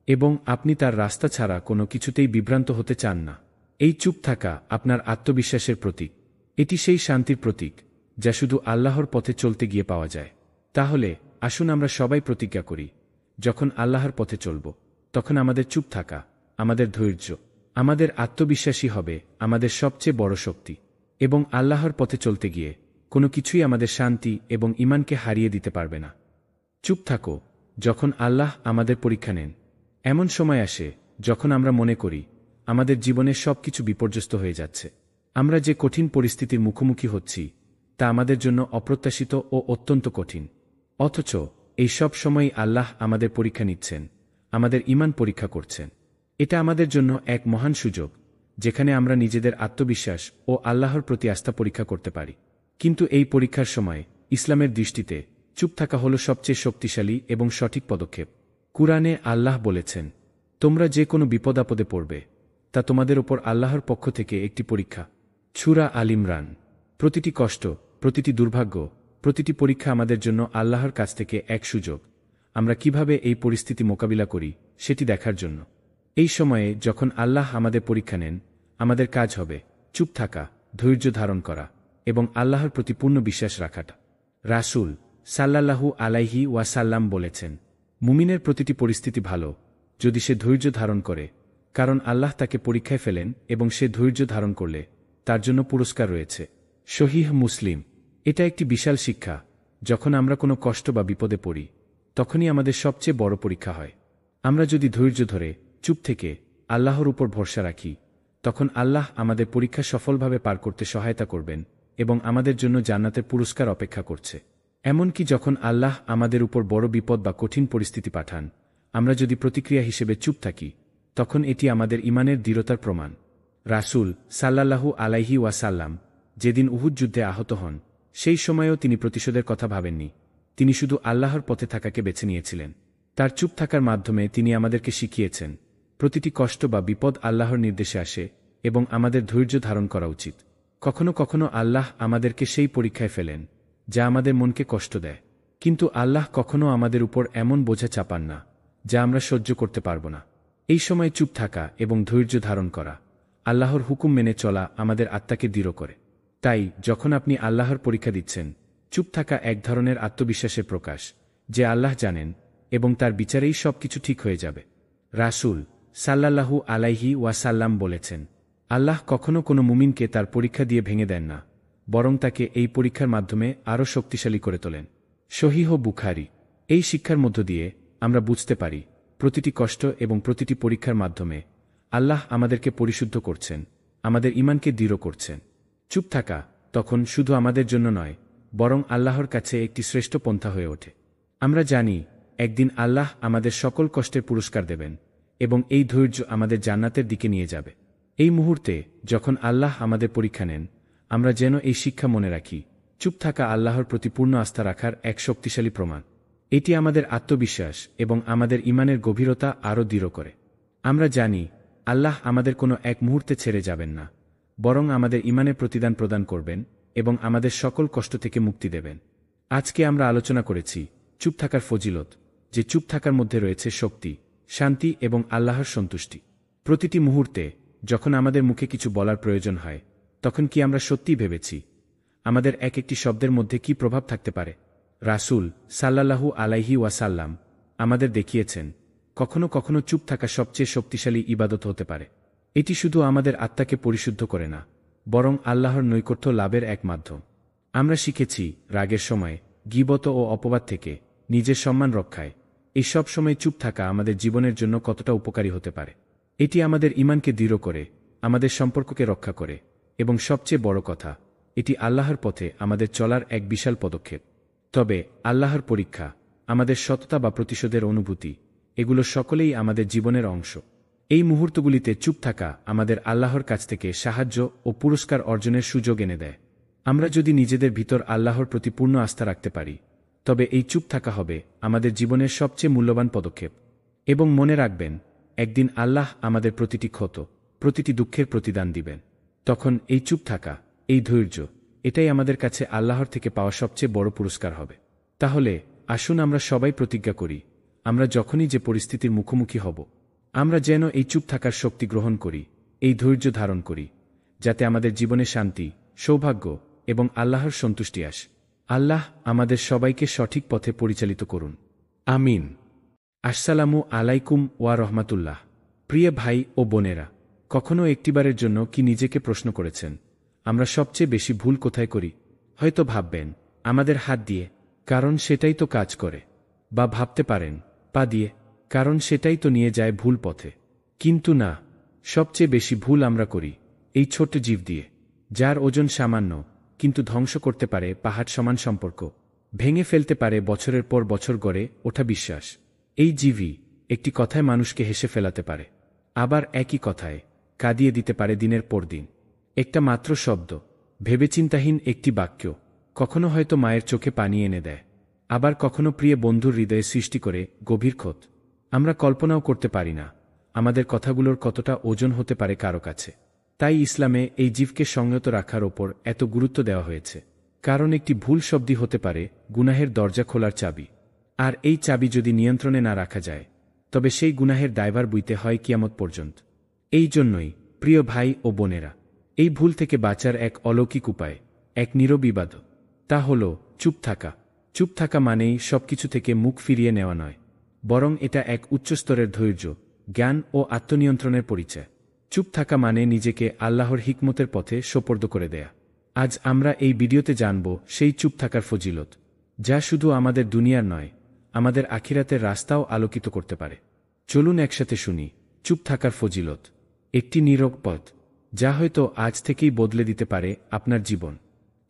এবং আপনি তার রাস্তা ছাড়া কোনো কিছুতেই বিভ্রান্ত হতে চান না। এই চুপ থাকা আপনার আত্মবিশ্বাসের প্রতীক। এটি সেই শান্তির প্রতীক যা শুধু আল্লাহর পথে চলতে গিয়ে পাওয়া যায়। তাহলে আসুন আমরা সবাই প্রতিজ্ঞা করি, যখন আল্লাহর পথে চলব, তখন আমাদের চুপ থাকা, আমাদের ধৈর্য, আমাদের আত্মবিশ্বাসী হবে আমাদের সবচেয়ে বড় শক্তি, এবং আল্লাহর পথে চলতে গিয়ে কোনো কিছুই আমাদের শান্তি এবং ঈমানকে হারিয়ে দিতে পারবে না। চুপ থাকো যখন আল্লাহ আমাদের পরীক্ষা নেন। এমন সময় আসে যখন আমরা মনে করি আমাদের জীবনের সবকিছু বিপর্যস্ত হয়ে যাচ্ছে। আমরা যে কঠিন পরিস্থিতির মুখোমুখি হচ্ছি তা আমাদের জন্য অপ্রত্যাশিত ও অত্যন্ত কঠিন। অথচ এই সব সময়ই আল্লাহ আমাদের পরীক্ষা নিচ্ছেন, আমাদের ঈমান পরীক্ষা করছেন। এটা আমাদের জন্য এক মহান সুযোগ, যেখানে আমরা নিজেদের আত্মবিশ্বাস ও আল্লাহর প্রতি আস্থা পরীক্ষা করতে পারি। কিন্তু এই পরীক্ষার সময় ইসলামের দৃষ্টিতে চুপ থাকা হল সবচেয়ে শক্তিশালী এবং সঠিক পদক্ষেপ। কুরআনে আল্লাহ বলেছেন, তোমরা যে কোনো বিপদাপদে পড়বে, তা তোমাদের ওপর আল্লাহর পক্ষ থেকে একটি পরীক্ষা। সূরা আল ইমরান। প্রতিটি কষ্ট, প্রতিটি দুর্ভাগ্য, প্রতিটি পরীক্ষা আমাদের জন্য আল্লাহর কাছ থেকে এক সুযোগ, আমরা কিভাবে এই পরিস্থিতি মোকাবিলা করি সেটি দেখার জন্য। এই সময়ে যখন আল্লাহ আমাদের পরীক্ষা নেন, আমাদের কাজ হবে চুপ থাকা, ধৈর্য ধারণ করা এবং আল্লাহর প্রতি পূর্ণ বিশ্বাস রাখাটা। রাসূল সাল্লাল্লাহু আলাইহি ওয়াসাল্লাম বলেছেন, মুমিনের প্রতিটি পরিস্থিতি ভালো যদি সে ধৈর্য ধারণ করে, কারণ আল্লাহ তাকে পরীক্ষায় ফেলেন এবং সে ধৈর্য ধারণ করলে তার জন্য পুরস্কার রয়েছে। সহিহ মুসলিম। এটা একটি বিশাল শিক্ষা। যখন আমরা কোনো কষ্ট বা বিপদে পড়ি, তখনই আমাদের সবচেয়ে বড় পরীক্ষা হয়। আমরা যদি ধৈর্য ধরে চুপ থেকে আল্লাহর উপর ভরসা রাখি, তখন আল্লাহ আমাদের পরীক্ষা সফলভাবে পার করতে সহায়তা করবেন এবং আমাদের জন্য জান্নাতের পুরস্কার অপেক্ষা করছে। এমনকি যখন আল্লাহ আমাদের উপর বড় বিপদ বা কঠিন পরিস্থিতি পাঠান, আমরা যদি প্রতিক্রিয়া হিসেবে চুপ থাকি, তখন এটি আমাদের ঈমানের দৃঢ়তার প্রমাণ। রাসূল সাল্লাল্লাহু আলাইহি ওয়াসাল্লাম যেদিন উহুদ যুদ্ধে আহত হন, সেই সময়েও তিনি প্রতিশোধের কথা ভাবেননি। তিনি শুধু আল্লাহর পথে থাকাকে বেছে নিয়েছিলেন। তার চুপ থাকার মাধ্যমে তিনি আমাদেরকে শিখিয়েছেন প্রতিটি কষ্ট বা বিপদ আল্লাহর নির্দেশে আসে এবং আমাদের ধৈর্য ধারণ করা উচিত। কখনো কখনো আল্লাহ আমাদেরকে সেই পরীক্ষায় ফেলেন যা আমাদের মনকে কষ্ট দেয়, কিন্তু আল্লাহ কখনো আমাদের উপর এমন বোঝা চাপান না যা আমরা সহ্য করতে পারব না। এই সময় চুপ থাকা এবং ধৈর্য ধারণ করা, আল্লাহর হুকুম মেনে চলা আমাদের আত্মাকে দৃঢ় করে। তাই যখন আপনি আল্লাহর পরীক্ষা দিচ্ছেন, চুপ থাকা এক ধরনের আত্মবিশ্বাসের প্রকাশ যে আল্লাহ জানেন এবং তার বিচারেই সবকিছু ঠিক হয়ে যাবে। রাসূল সাল্লাল্লাহু আলাইহি ওয়াসাল্লাম বলেছেন, আল্লাহ কখনো কোনো মুমিনকে তার পরীক্ষা দিয়ে ভেঙে দেন না, বরং তাকে এই পরীক্ষার মাধ্যমে আরও শক্তিশালী করে তোলেন। সহিহ বুখারী। এই শিক্ষার মধ্য দিয়ে আমরা বুঝতে পারি প্রতিটি কষ্ট এবং প্রতিটি পরীক্ষার মাধ্যমে আল্লাহ আমাদেরকে পরিশুদ্ধ করছেন, আমাদের ঈমানকে দৃঢ় করছেন। চুপ থাকা তখন শুধু আমাদের জন্য নয়, বরং আল্লাহর কাছে একটি শ্রেষ্ঠ পন্থা হয়ে ওঠে। আমরা জানি একদিন আল্লাহ আমাদের সকল কষ্টের পুরস্কার দেবেন এবং এই ধৈর্য আমাদের জান্নাতের দিকে নিয়ে যাবে। এই মুহূর্তে যখন আল্লাহ আমাদের পরীক্ষা নেন, আমরা যেন এই শিক্ষা মনে রাখি, চুপ থাকা আল্লাহর প্রতি পূর্ণ আস্থা রাখার এক শক্তিশালী প্রমাণ। এটি আমাদের আত্মবিশ্বাস এবং আমাদের ঈমানের গভীরতা আরও দৃঢ় করে। আমরা জানি আল্লাহ আমাদের কোনো এক মুহূর্তে ছেড়ে যাবেন না, বরং আমাদের ঈমানের প্রতিদান প্রদান করবেন এবং আমাদের সকল কষ্ট থেকে মুক্তি দেবেন। আজকে আমরা আলোচনা করেছি চুপ থাকার ফজিলত, যে চুপ থাকার মধ্যে রয়েছে শক্তি, শান্তি এবং আল্লাহর সন্তুষ্টি। প্রতিটি মুহূর্তে যখন আমাদের মুখে কিছু বলার প্রয়োজন হয়, তখন কি আমরা সত্যিই ভেবেছি আমাদের এক একটি শব্দের মধ্যে কি প্রভাব থাকতে পারে? রাসূল সাল্লাল্লাহু আলাইহি ওয়াসাল্লাম আমাদের দেখিয়েছেন কখনো কখনো চুপ থাকা সবচেয়ে শক্তিশালী ইবাদত হতে পারে। এটি শুধু আমাদের আত্মাকে পরিশুদ্ধ করে না, বরং আল্লাহর নৈকট্য লাভের এক মাধ্যম। আমরা শিখেছি রাগের সময়, গীবত ও অপবাদ থেকে নিজের সম্মান রক্ষায় এই সব সময় চুপ থাকা আমাদের জীবনের জন্য কতটা উপকারী হতে পারে। এটি আমাদের ঈমানকে দৃঢ় করে, আমাদের সম্পর্ককে রক্ষা করে এবং সবচেয়ে বড় কথা, এটি আল্লাহর পথে আমাদের চলার এক বিশাল পদক্ষেপ। তবে আল্লাহর পরীক্ষা, আমাদের সততা বা প্রতিশোধের অনুভূতি, এগুলো সকলেই আমাদের জীবনের অংশ। এই মুহূর্তগুলিতে চুপ থাকা আমাদের আল্লাহর কাছ থেকে সাহায্য ও পুরস্কার অর্জনের সুযোগ এনে দেয়। আমরা যদি নিজেদের ভিতর আল্লাহর প্রতি পূর্ণ আস্থা রাখতে পারি, তবে এই চুপ থাকা হবে আমাদের জীবনের সবচেয়ে মূল্যবান পদক্ষেপ। এবং মনে রাখবেন, একদিন আল্লাহ আমাদের প্রতিটি ক্ষত, প্রতিটি দুঃখের প্রতিদান দিবেন। তখন এই চুপ থাকা, এই ধৈর্য, এটাই আমাদের কাছে আল্লাহর থেকে পাওয়া সবচেয়ে বড় পুরস্কার হবে। তাহলে আসুন আমরা সবাই প্রতিজ্ঞা করি, আমরা যখনই যে পরিস্থিতির মুখোমুখি হব, আমরা যেন এই চুপ থাকার শক্তি গ্রহণ করি, এই ধৈর্য ধারণ করি, যাতে আমাদের জীবনে শান্তি, সৌভাগ্য এবং আল্লাহর সন্তুষ্টি আসে। আল্লাহ আমাদের সবাইকে সঠিক পথে পরিচালিত করুন। আমিন। আসসালামু আলাইকুম ওয়া রহমাতুল্লাহ। প্রিয় ভাই ও বোনেরা, কখনো একটিবারের জন্য কি নিজেকে প্রশ্ন করেছেন আমরা সবচেয়ে বেশি ভুল কোথায় করি? হয়তো ভাববেন আমাদের হাত দিয়ে, কারণ সেটাই তো কাজ করে। বা ভাবতে পারেন পা দিয়ে, কারণ সেটাই তো নিয়ে যায় ভুল পথে। কিন্তু না, সবচেয়ে বেশি ভুল আমরা করি এই ছোট্ট জীব দিয়ে, যার ওজন সামান্য কিন্তু ধ্বংস করতে পারে পাহাড় সমান সম্পর্ক, ভেঙে ফেলতে পারে বছরের পর বছর গড়ে ওঠা বিশ্বাস। এই জীবই একটি কথায় মানুষকে হেসে ফেলাতে পারে, আবার একই কথায় কাঁদিয়ে দিতে পারে দিনের পর দিন। একটা মাত্র শব্দ, ভেবেচিন্তাহীন একটি বাক্য, কখনো হয়তো মায়ের চোখে পানি এনে দেয়, আবার কখনো প্রিয় বন্ধুর হৃদয়ে সৃষ্টি করে গভীর ক্ষত। আমরা কল্পনাও করতে পারি না আমাদের কথাগুলোর কতটা ওজন হতে পারে কারো কাছে। তাই ইসলামে এই জীবকে সংযত রাখার ওপর এত গুরুত্ব দেওয়া হয়েছে, কারণ একটি ভুল শব্দই হতে পারে গুনাহের দরজা খোলার চাবি। আর এই চাবি যদি নিয়ন্ত্রণে না রাখা যায়, তবে সেই গুনাহের দায়ভার বইতে হয় কিয়ামত পর্যন্ত। এই জন্যই প্রিয় ভাই ও বোনেরা, এই ভুল থেকে বাঁচার এক অলৌকিক উপায়, এক নীরব ইবাদত, তা হল চুপ থাকা। চুপ থাকা মানেই সবকিছু থেকে মুখ ফিরিয়ে নেওয়া নয়, বরং এটা এক উচ্চস্তরের ধৈর্য, জ্ঞান ও আত্মনিয়ন্ত্রণের পরিচয়। চুপ থাকা মানে নিজেকে আল্লাহর হিকমতের পথে সোপর্দ করে দেয়া। আজ আমরা এই ভিডিওতে জানব সেই চুপ থাকার ফজিলত, যা শুধু আমাদের দুনিয়ার নয়, আমাদের আখিরাতের রাস্তাও আলোকিত করতে পারে। চলুন একসাথে শুনি চুপ থাকার ফজিলত, একটি নীরব পথ যা হয়তো আজ থেকেই বদলে দিতে পারে আপনার জীবন।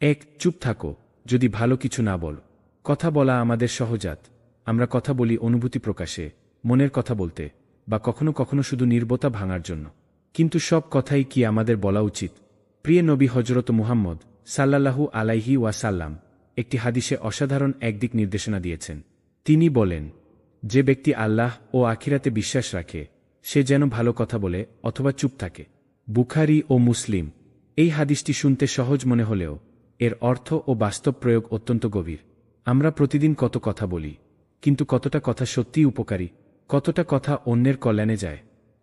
১. চুপ থাকো যদি ভালো কিছু না বলো। কথা বলা আমাদের সহজাত। আমরা কথা বলি অনুভূতি প্রকাশে, মনের কথা বলতে, বা কখনো কখনো শুধু নীরবতা ভাঙার জন্য। কিন্তু সব কথাই কি আমাদের বলা উচিত? প্রিয় নবী হযরত মুহাম্মদ সাল্লাল্লাহু আলাইহি ওয়াসাল্লাম একটি হাদিসে অসাধারণ একদিক নির্দেশনা দিয়েছেন। তিনি বলেন, যে ব্যক্তি আল্লাহ ও আখিরাতে বিশ্বাস রাখে সে যেন ভালো কথা বলে অথবা চুপ থাকে। বুখারী ও মুসলিম। এই হাদিসটি শুনতে সহজ মনে হলেও এর অর্থ ও বাস্তব প্রয়োগ অত্যন্ত গভীর। আমরা প্রতিদিন কত কথা বলি, কিন্তু কতটা কথা সত্যিই উপকারী, কতটা কথা অন্যের কল্যাণে যায়,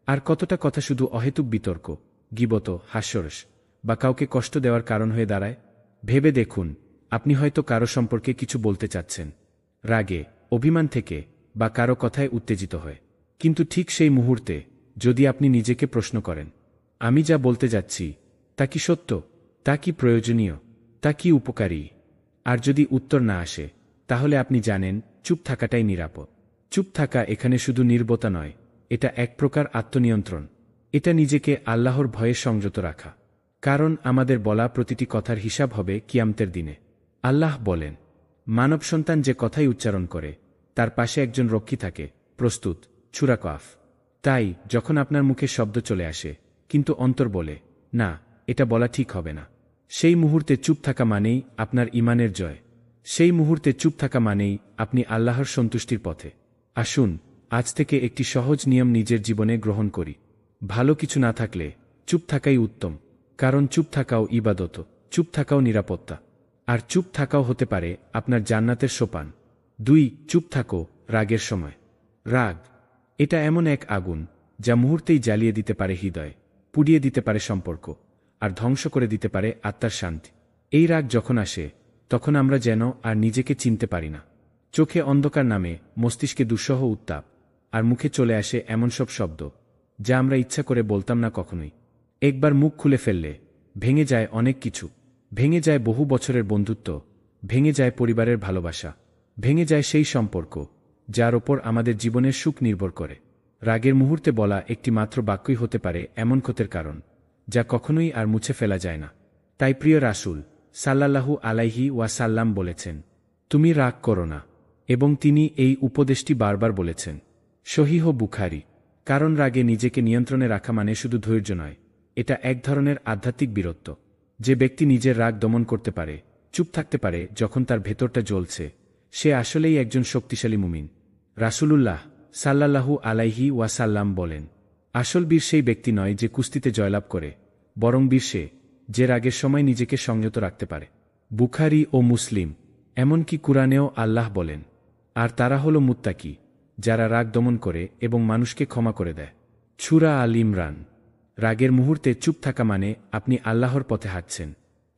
আর কতটা কথা শুধু অহেতুক বিতর্ক, গীবত, হাস্যরস বা কাউকে কষ্ট দেওয়ার কারণ হয়ে দাঁড়ায়? ভেবে দেখুন, আপনি হয়তো কারো সম্পর্কে কিছু বলতে চাচ্ছেন, রাগে, অভিমান থেকে বা কারো কথায় উত্তেজিত হয়, কিন্তু ঠিক সেই মুহূর্তে যদি আপনি নিজেকে প্রশ্ন করেন, আমি যা বলতে যাচ্ছি তা কি সত্য, তা কি প্রয়োজনীয়, তা কি উপকারী? আর যদি উত্তর না আসে, তাহলে আপনি জানেন চুপ থাকাটাই নিরাপদ। চুপ থাকা এখানে শুধু নীরবতা নয়, এটা এক প্রকার আত্মনিয়ন্ত্রণ। এটা নিজেকে আল্লাহর ভয়ে সংযত রাখা। কারণ আমাদের বলা প্রতিটি কথার হিসাব হবে কিয়ামতের দিনে। আল্লাহ বলেন, মানব সন্তান যে কথাই উচ্চারণ করে তার পাশে একজন রক্ষী থাকে, প্রস্তুত। সূরা কফ। তাই যখন আপনার মুখে শব্দ চলে আসে কিন্তু অন্তর বলে, না, এটা বলা ঠিক হবে না, সেই মুহূর্তে চুপ থাকা মানেই আপনার ঈমানের জয়। সেই মুহূর্তে চুপ থাকা মানেই আপনি আল্লাহর সন্তুষ্টির পথে। আসুন আজ থেকে একটি সহজ নিয়ম নিজের জীবনে গ্রহণ করি। ভালো কিছু না থাকলে চুপ থাকাই উত্তম, কারণ চুপ থাকাও ইবাদত, চুপ থাকাও নিরাপত্তা, আর চুপ থাকাও হতে পারে আপনার জান্নাতের সোপান। 2. চুপ থাকো রাগের সময়। রাগ এটা এমন এক আগুন যা মুহূর্তেই জ্বালিয়ে দিতে পারে হৃদয়, পুড়িয়ে দিতে পারে সম্পর্ক, আর ধ্বংস করে দিতে পারে আত্মার শান্তি। এই রাগ যখন আসে তখন আমরা যেন আর নিজেকে চিনতে পারি না। চোখে অন্ধকার নামে, মস্তিষ্কে দুঃসহ উত্তাপ, আর মুখে চলে আসে এমন সব শব্দ যা আমরা ইচ্ছা করে বলতাম না কখনোই। একবার মুখ খুলে ফেললে ভেঙে যায় অনেক কিছু। ভেঙে যায় বহু বছরের বন্ধুত্ব, ভেঙে যায় পরিবারের ভালোবাসা, ভেঙে যায় সেই সম্পর্ক যার ওপর আমাদের জীবনের সুখ নির্ভর করে। রাগের মুহূর্তে বলা একটি মাত্র বাক্যই হতে পারে এমন ক্ষতের কারণ যা কখনোই আর মুছে ফেলা যায় না। তাই প্রিয় রাসূল সাল্লাল্লাহু আলাইহি ওয়াসাল্লাম বলেছেন, তুমি রাগ করো না, এবং তিনি এই উপদেশটি বারবার বলেছেন। সহিহ বুখারী। কারণ রাগে নিজেকে নিয়ন্ত্রণে রাখা মানে শুধু ধৈর্য নয়, এটা এক ধরনের আধ্যাত্মিক বীরত্ব। যে ব্যক্তি নিজের রাগ দমন করতে পারে, চুপ থাকতে পারে যখন তার ভেতরটা জ্বলছে, সে আসলেই একজন শক্তিশালী মুমিন। রাসূলুল্লাহ সাল্লাল্লাহু আলাইহি ওয়াসাল্লাম বলেন, আসল বীর সেই ব্যক্তি নয় যে কুস্তিতে জয়লাভ করে, বরং বীর সে যে রাগের সময় নিজেকে সংযত রাখতে পারে। বুখারী ও মুসলিম। এমনকি কুরআনেও আল্লাহ বলেন, আর তারা হল মুত্তাকি, যারা রাগ দমন করে এবং মানুষকে ক্ষমা করে দেয়। সূরা আল ইমরান। রাগের মুহূর্তে চুপ থাকা মানে আপনি আল্লাহর পথে হাঁটছেন।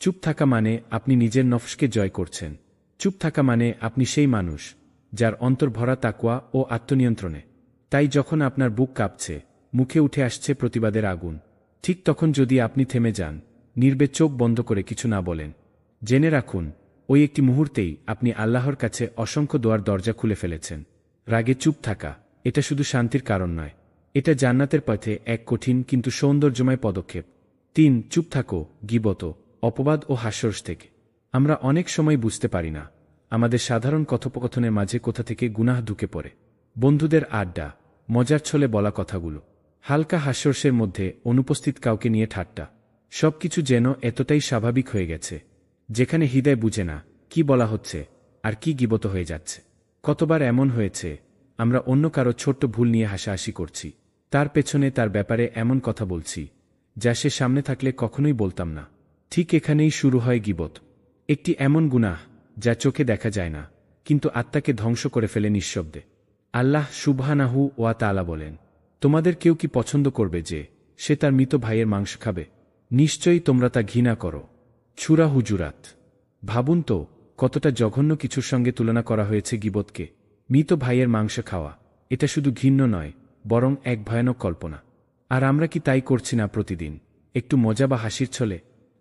চুপ থাকা মানে আপনি নিজের নফসকে জয় করছেন। চুপ থাকা মানে আপনি সেই মানুষ যার অন্তর ভরা তাকওয়া ও আত্মনিয়ন্ত্রণে। তাই যখন আপনার বুক কাঁপছে, মুখে উঠে আসছে প্রতিবাদের আগুন, ঠিক তখন যদি আপনি থেমে যান, নীরবে চোখ বন্ধ করে কিছু না বলেন, জেনে রাখুন ওই একটি মুহূর্তেই আপনি আল্লাহর কাছে অসংখ্য দোয়ার দরজা খুলে ফেলেছেন। রাগে চুপ থাকা এটা শুধু শান্তির কারণ নয়, এটা জান্নাতের পথে এক কঠিন কিন্তু সৌন্দর্যময় পদক্ষেপ। 3. চুপ থাকো গীবত, অপবাদ ও হাস্যরস থেকে। আমরা অনেক সময় বুঝতে পারি না আমাদের সাধারণ কথোপকথনের মাঝে কোথা থেকে গুনাহ ঢুকে পড়ে। বন্ধুদের আড্ডা, মজার ছলে বলা কথাগুলো, হালকা হাস্যরসের মধ্যে অনুপস্থিত কাউকে নিয়ে ঠাট্টা, সবকিছু যেন এতটাই স্বাভাবিক হয়ে গেছে, যেখানে হৃদয় বুঝে না কি বলা হচ্ছে আর কি গীবত হয়ে যাচ্ছে। কতবার এমন হয়েছে আমরা অন্য কারো ছোট্ট ভুল নিয়ে হাসাহাসি করছি, তার পেছনে তার ব্যাপারে এমন কথা বলছি যা সে সামনে থাকলে কখনোই বলতাম না। ঠিক এখানেই শুরু হয় গীবত, একটি এমন গুনাহ যা চোখে দেখা যায় না কিন্তু আত্মাকে ধ্বংস করে ফেলে নিঃশব্দে। আল্লাহ সুবহানাহু ওয়া তাআলা বলেন, তোমাদের কেউ কি পছন্দ করবে যে সে তার মৃত ভাইয়ের মাংস খাবে? নিশ্চয়ই তোমরা তা ঘৃণা করো। সূরা হুজুরাত। ভাবুন তো কতটা জঘন্য কিছুর সঙ্গে তুলনা করা হয়েছে গীবতকে। মৃত ভাইয়ের মাংস খাওয়া এটা শুধু ঘৃণ্য নয়, বরং এক ভয়ানক কল্পনা। আর আমরা কি তাই করছি না প্রতিদিন? একটু মজা বা হাসির ছলে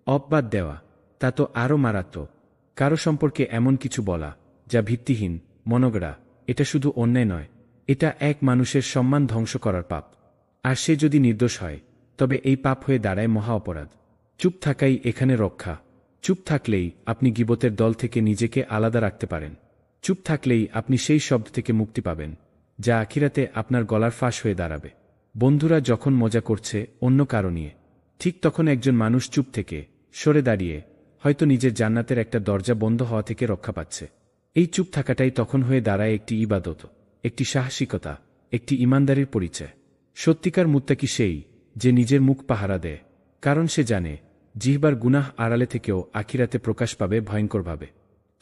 অপবাদ দেওয়া, তা তো আরও মারাত্মক। কারো সম্পর্কে এমন কিছু বলা যা ভিত্তিহীন, মনগড়া, এটা শুধু অন্যায় নয়, এটা এক মানুষের সম্মান ধ্বংস করার পাপ। আর সে যদি নির্দোষ হয় তবে এই পাপ হয়ে দাঁড়ায় মহা অপরাধ। চুপ থাকাই এখানে রক্ষা। চুপ থাকলেই আপনি গীবতের দল থেকে নিজেকে আলাদা রাখতে পারেন। চুপ থাকলেই আপনি সেই শব্দ থেকে মুক্তি পাবেন যা আখিরাতে আপনার গলার ফাঁস হয়ে দাঁড়াবে। বন্ধুরা যখন মজা করছে অন্য কারো নিয়ে, ঠিক তখন একজন মানুষ চুপ থেকে সরে দাঁড়িয়ে হয়তো নিজের জান্নাতের একটা দরজা বন্ধ হওয়া থেকে রক্ষা পাচ্ছে। এই চুপ থাকাটাই তখন হয়ে দাঁড়ায় একটি ইবাদত, একটি সাহসিকতা, একটি ইমানদারির পরিচয়। সত্যিকার মুত্তাকি সেই যে নিজের মুখ পাহারা দেয়, কারণ সে জানে জিহ্বার গুনাহ আড়ালে থেকেও আখিরাতে প্রকাশ পাবে ভয়ঙ্করভাবে।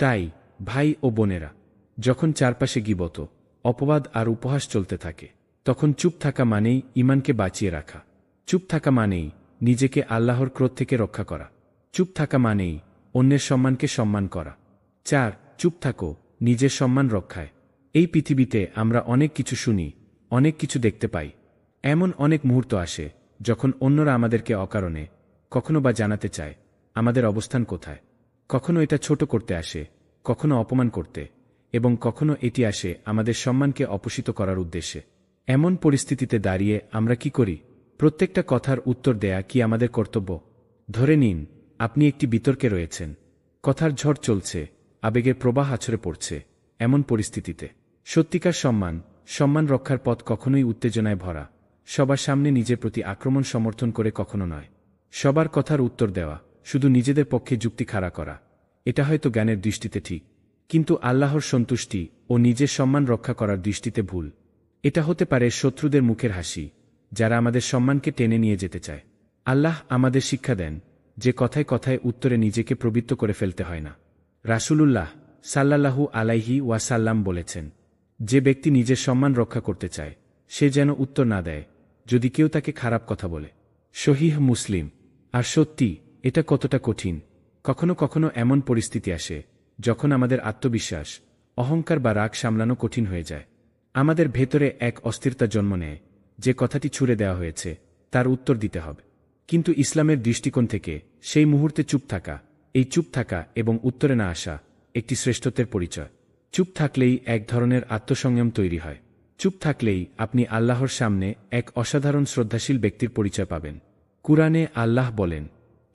তাই ভাই ও বোনেরা, যখন চারপাশে গীবত, অপবাদ আর উপহাস চলতে থাকে, তখন চুপ থাকা মানেই ঈমানকে বাঁচিয়ে রাখা। চুপ থাকা মানেই নিজেকে আল্লাহর ক্রোধ থেকে রক্ষা করা। চুপ থাকা মানেই অন্যের সম্মানকে সম্মান করা। 4. চুপ থাকো নিজের সম্মান রক্ষায়। এই পৃথিবীতে আমরা অনেক কিছু শুনি, অনেক কিছু দেখতে পাই। এমন অনেক মুহূর্ত আসে যখন অন্যরা আমাদেরকে অকারণে কখনো বা জানাতে চায় আমাদের অবস্থান কোথায়। কখনো এটা ছোট করতে আসে, কখনো অপমান করতে, এবং কখনো এটি আসে আমাদের সম্মানকে অপসিত করার উদ্দেশ্যে। এমন পরিস্থিতিতে দাঁড়িয়ে আমরা কি করি? প্রত্যেকটা কথার উত্তর দেয়া কি আমাদের কর্তব্য? ধরে নিন আপনি একটি বিতর্কে রয়েছেন, কথার ঝড় চলছে, আবেগের প্রবাহ আছড়ে পড়ছে। এমন পরিস্থিতিতে সত্যিকার সম্মান রক্ষার পথ কখনোই উত্তেজনায় ভরা, সবার সামনে নিজের প্রতি আক্রমণ সমর্থন করে কখনো নয়। সবার কথার উত্তর দেওয়া, শুধু নিজেদের পক্ষে যুক্তি খাড়া করা, এটা হয়তো জ্ঞানের দৃষ্টিতে ঠিক, কিন্তু আল্লাহর সন্তুষ্টি ও নিজের সম্মান রক্ষা করার দৃষ্টিতে ভুল। এটা হতে পারে শত্রুদের মুখের হাসি, যারা আমাদের সম্মানকে টেনে নিয়ে যেতে চায়। আল্লাহ আমাদের শিক্ষা দেন যে কথায় কথায় উত্তরে নিজেকে প্রবৃত্ত করে ফেলতে হয় না। রাসূলুল্লাহ সাল্লাল্লাহু আলাইহি ওয়াসাল্লাম বলেছেন, যে ব্যক্তি নিজের সম্মান রক্ষা করতে চায় সে যেন উত্তর না দেয় যদি কেউ তাকে খারাপ কথা বলে। সহিহ মুসলিম। আর সত্যি, এটা কতটা কঠিন। কখনো কখনো এমন পরিস্থিতি আসে যখন আমাদের আত্মবিশ্বাস, অহংকার বা রাগ সামলানো কঠিন হয়ে যায়। আমাদের ভেতরে এক অস্থিরতা জন্ম নেয় যে কথাটি ছুড়ে দেওয়া হয়েছে তার উত্তর দিতে হবে। কিন্তু ইসলামের দৃষ্টিকোণ থেকে সেই মুহূর্তে চুপ থাকা, এই চুপ থাকা এবং উত্তরে না আসা একটি শ্রেষ্ঠত্বের পরিচয়। চুপ থাকলেই এক ধরনের আত্মসংযম তৈরি হয়। চুপ থাকলেই আপনি আল্লাহর সামনে এক অসাধারণ শ্রদ্ধাশীল ব্যক্তির পরিচয় পাবেন। কুরআনে আল্লাহ বলেন,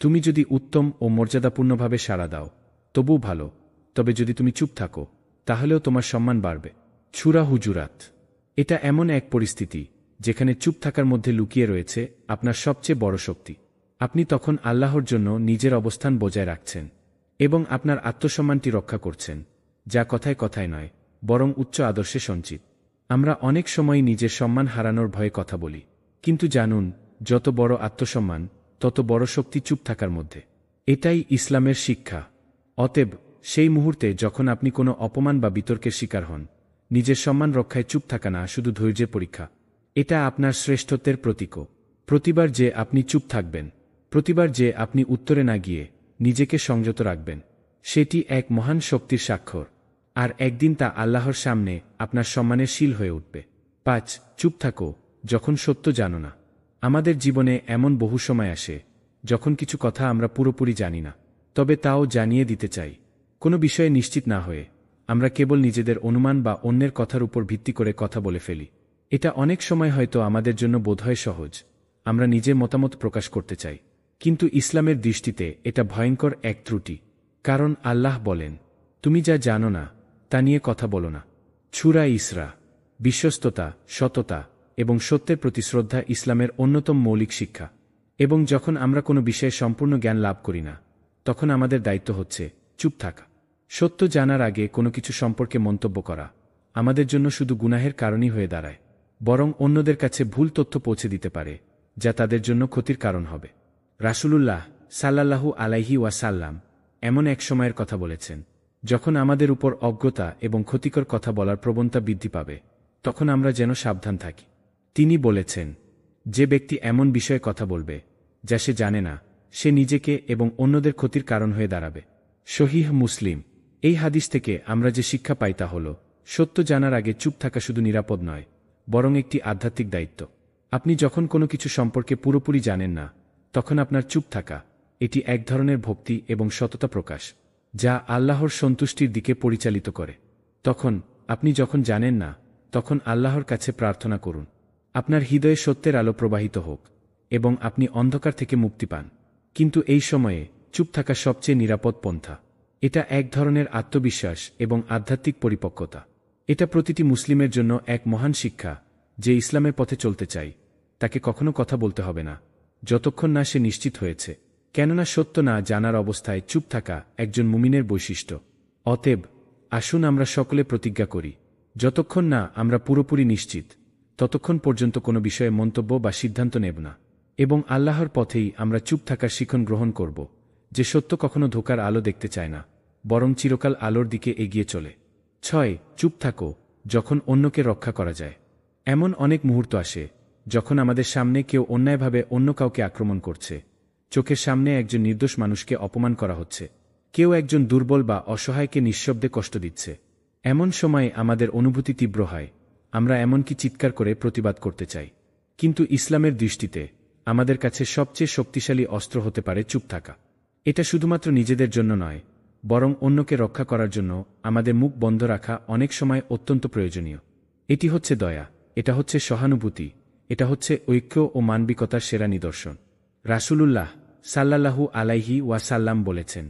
তুমি যদি উত্তম ও মর্যাদাপূর্ণভাবে সাড়া দাও তবুও ভালো, তবে যদি তুমি চুপ থাকো তাহলেও তোমার সম্মান বাড়বে। সূরা হুজুরাত। এটা এমন এক পরিস্থিতি যেখানে চুপ থাকার মধ্যে লুকিয়ে রয়েছে আপনার সবচেয়ে বড় শক্তি। আপনি তখন আল্লাহর জন্য নিজের অবস্থান বজায় রাখছেন এবং আপনার আত্মসম্মানটি রক্ষা করছেন, যা কথায় কথায় নয়, বরং উচ্চ আদর্শে সঞ্চিত। আমরা অনেক সময় নিজের সম্মান হারানোর ভয়ে কথা বলি, কিন্তু জানুন, যত বড় আত্মসম্মান তত বড় শক্তি চুপ থাকার মধ্যে। এটাই ইসলামের শিক্ষা। অতএব সেই মুহূর্তে যখন আপনি কোনো অপমান বা বিতর্কের শিকার হন, নিজের সম্মান রক্ষায় চুপ থাকা না শুধু ধৈর্যের পরীক্ষা, এটা আপনার শ্রেষ্ঠত্বের প্রতীকও। প্রতিবার যে আপনি চুপ থাকবেন, প্রতিবার যে আপনি উত্তরে না গিয়ে নিজেকে সংযত রাখবেন, সেটি এক মহান শক্তির স্বাক্ষর। আর একদিন তা আল্লাহর সামনে আপনার সম্মানের শিল হয়ে উঠবে। 5. চুপ থাকো যখন সত্য জানো না। আমাদের জীবনে এমন বহু সময় আসে যখন কিছু কথা আমরা পুরোপুরি জানি না, তবে তাও জানিয়ে দিতে চাই। কোনো বিষয়ে নিশ্চিত না হয়ে আমরা কেবল নিজেদের অনুমান বা অন্যের কথার উপর ভিত্তি করে কথা বলে ফেলি। এটা অনেক সময় হয়তো আমাদের জন্য বোধহয় সহজ, আমরা নিজের মতামত প্রকাশ করতে চাই, কিন্তু ইসলামের দৃষ্টিতে এটা ভয়ঙ্কর এক ত্রুটি। কারণ আল্লাহ বলেন, তুমি যা জানো না তা নিয়ে কথা বলো না। সূরা ইসরা। বিশ্বস্ততা, সততা এবং সত্যের প্রতি শ্রদ্ধা ইসলামের অন্যতম মৌলিক শিক্ষা। এবং যখন আমরা কোনো বিষয়ে সম্পূর্ণ জ্ঞান লাভ করি না, তখন আমাদের দায়িত্ব হচ্ছে চুপ থাকা। সত্য জানার আগে কোনো কিছু সম্পর্কে মন্তব্য করা আমাদের জন্য শুধু গুনাহের কারণই হয়ে দাঁড়ায়, বরং অন্যদের কাছে ভুল তথ্য পৌঁছে দিতে পারে যা তাদের জন্য ক্ষতির কারণ হবে। রাসূলুল্লাহ সাল্লাল্লাহু আলাইহি ওয়াসাল্লাম এমন এক সময়ের কথা বলেছেন, যখন আমাদের উপর অজ্ঞতা এবং ক্ষতিকর কথা বলার প্রবণতা বৃদ্ধি পাবে, তখন আমরা যেন সাবধান থাকি। তিনি বলেছেন, যে ব্যক্তি এমন বিষয়ে কথা বলবে যা সে জানে না, সে নিজেকে এবং অন্যদের ক্ষতির কারণ হয়ে দাঁড়াবে। সহিহ মুসলিম। এই হাদিস থেকে আমরা যে শিক্ষা পাই তা হল, সত্য জানার আগে চুপ থাকা শুধু নিরাপদ নয়, বরং একটি আধ্যাত্মিক দায়িত্ব। আপনি যখন কোনো কিছু সম্পর্কে পুরোপুরি জানেন না, তখন আপনার চুপ থাকা এটি এক ধরনের ভক্তি এবং সততা প্রকাশ, যা আল্লাহর সন্তুষ্টির দিকে পরিচালিত করে। তখন আপনি যখন জানেন না, তখন আল্লাহর কাছে প্রার্থনা করুন আপনার হৃদয়ে সত্যের আলো প্রবাহিত হোক এবং আপনি অন্ধকার থেকে মুক্তি পান। কিন্তু এই সময়ে চুপ থাকা সবচেয়ে নিরাপদ পন্থা। এটা এক ধরনের আত্মবিশ্বাস এবং আধ্যাত্মিক পরিপক্কতা। এটা প্রতিটি মুসলিমের জন্য এক মহান শিক্ষা, যে ইসলামের পথে চলতে চাই তাকে কখনো কথা বলতে হবে না যতক্ষণ না সে নিশ্চিত হয়েছে, কেননা সত্য না জানার অবস্থায় চুপ থাকা একজন মুমিনের বৈশিষ্ট্য। অতএব আসুন আমরা সকলে প্রতিজ্ঞা করি যতক্ষণ না আমরা পুরোপুরি নিশ্চিত, ততক্ষণ পর্যন্ত কোনো বিষয়ে মন্তব্য বা সিদ্ধান্ত নেব না, এবং আল্লাহর পথেই আমরা চুপ থাকার শিখন গ্রহণ করব, যে সত্য কখনো ধোঁকার আলো দেখতে চায় না, বরং চিরকাল আলোর দিকে এগিয়ে চলে। 6. চুপ থাকো যখন অন্যকে রক্ষা করা যায়। এমন অনেক মুহূর্ত আসে যখন আমাদের সামনে কেউ অন্যায়ভাবে অন্য কাউকে আক্রমণ করছে, চোখের সামনে একজন নির্দোষ মানুষকে অপমান করা হচ্ছে, কেউ একজন দুর্বল বা অসহায়কে নিঃশব্দে কষ্ট দিচ্ছে। এমন সময় আমাদের অনুভূতি তীব্র হয়, আমরা এমনকি চিৎকার করে প্রতিবাদ করতে চাই। কিন্তু ইসলামের দৃষ্টিতে আমাদের কাছে সবচেয়ে শক্তিশালী অস্ত্র হতে পারে চুপ থাকা। এটা শুধুমাত্র নিজেদের জন্য নয়, বরং অন্যকে রক্ষা করার জন্য আমাদের মুখ বন্ধ রাখা অনেক সময় অত্যন্ত প্রয়োজনীয়। এটি হচ্ছে দয়া, এটা হচ্ছে সহানুভূতি, এটা হচ্ছে ঐক্য ও মানবিকতার সেরা নিদর্শন। রাসূলুল্লাহ সাল্লাল্লাহু আলাইহি ওয়াসাল্লাম বলেছেন,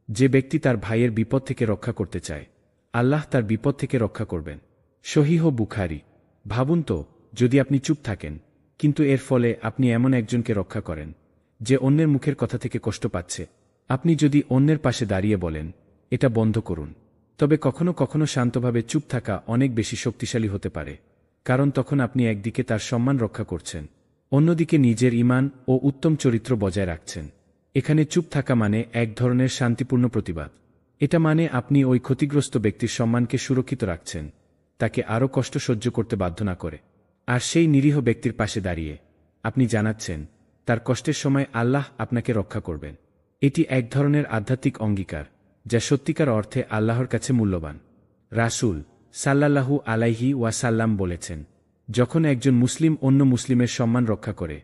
যে ব্যক্তি তার ভাইয়ের বিপদ থেকে রক্ষা করতে চায়, আল্লাহ তার বিপদ থেকে রক্ষা করবেন। সহিহ বুখারী। ভাবুন তো, যদি আপনি চুপ থাকেন, কিন্তু এর ফলে আপনি এমন একজনকে রক্ষা করেন যে অন্যের মুখের কথা থেকে কষ্ট পাচ্ছে। আপনি যদি অন্যের পাশে দাঁড়িয়ে বলেন, এটা বন্ধ করুন, তবে কখনো কখনো শান্তভাবে চুপ থাকা অনেক বেশি শক্তিশালী হতে পারে, কারণ তখন আপনি একদিকে তার সম্মান রক্ষা করছেন, অন্যদিকে নিজের ঈমান ও উত্তম চরিত্র বজায় রাখছেন। এখানে চুপ থাকা মানে এক ধরনের শান্তিপূর্ণ প্রতিবাদ। এটা মানে আপনি ওই ক্ষতিগ্রস্ত ব্যক্তির সম্মানকে সুরক্ষিত রাখছেন, তাকে আরও কষ্ট সহ্য করতে বাধ্য না করে। আর সেই নিরীহ ব্যক্তির পাশে দাঁড়িয়ে আপনি জানাচ্ছেন, তার কষ্টের সময় আল্লাহ আপনাকে রক্ষা করবেন। এটি এক ধরনের আধ্যাত্মিক অঙ্গীকার, যা সত্যিকার অর্থে আল্লাহর কাছে মূল্যবান। রাসূল সাল্লাল্লাহু আলাইহি ওয়াসাল্লাম বলেছেন, যখন একজন মুসলিম অন্য মুসলিমের সম্মান রক্ষা করে,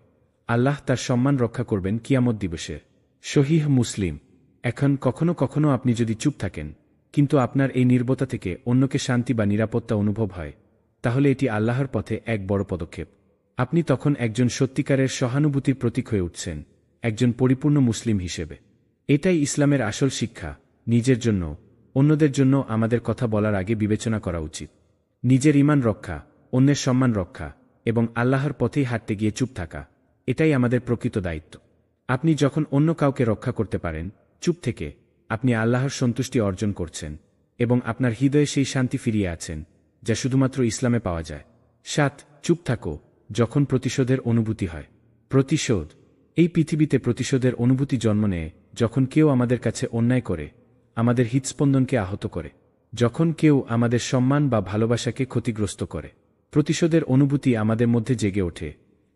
আল্লাহ তার সম্মান রক্ষা করবেন কিয়ামত দিবসে। সহিহ মুসলিম। এখন কখনো কখনো আপনি যদি চুপ থাকেন, কিন্তু আপনার এই নীরবতা থেকে অন্যকে শান্তি বা নিরাপত্তা অনুভব হয়, তাহলে এটি আল্লাহর পথে এক বড় পদক্ষেপ। আপনি তখন একজন সত্যিকারের সহানুভূতির প্রতীক হয়ে উঠছেন, একজন পরিপূর্ণ মুসলিম হিসেবে। এটাই ইসলামের আসল শিক্ষা। নিজের জন্য, অন্যদের জন্য আমাদের কথা বলার আগে বিবেচনা করা উচিত। নিজের ঈমান রক্ষা, অন্যের সম্মান রক্ষা এবং আল্লাহর পথেই হাঁটতে গিয়ে চুপ থাকা, এটাই আমাদের প্রকৃত দায়িত্ব। আপনি যখন অন্য কাউকে রক্ষা করতে পারেন চুপ থেকে, আপনি আল্লাহর সন্তুষ্টি অর্জন করছেন এবং আপনার হৃদয়ে সেই শান্তি ফিরিয়ে আছেন যা শুধুমাত্র ইসলামে পাওয়া যায়। 7. চুপ থাকো যখন প্রতিশোধের অনুভূতি হয়। প্রতিশোধ। এই পৃথিবীতে প্রতিশোধের অনুভূতি জন্ম নেয় যখন কেউ আমাদের কাছে অন্যায় করে, আমাদের হৃৎস্পন্দনকে আহত করে, যখন কেউ আমাদের সম্মান বা ভালোবাসাকে ক্ষতিগ্রস্ত করে। প্রতিশোধের অনুভূতি আমাদের মধ্যে জেগে ওঠে,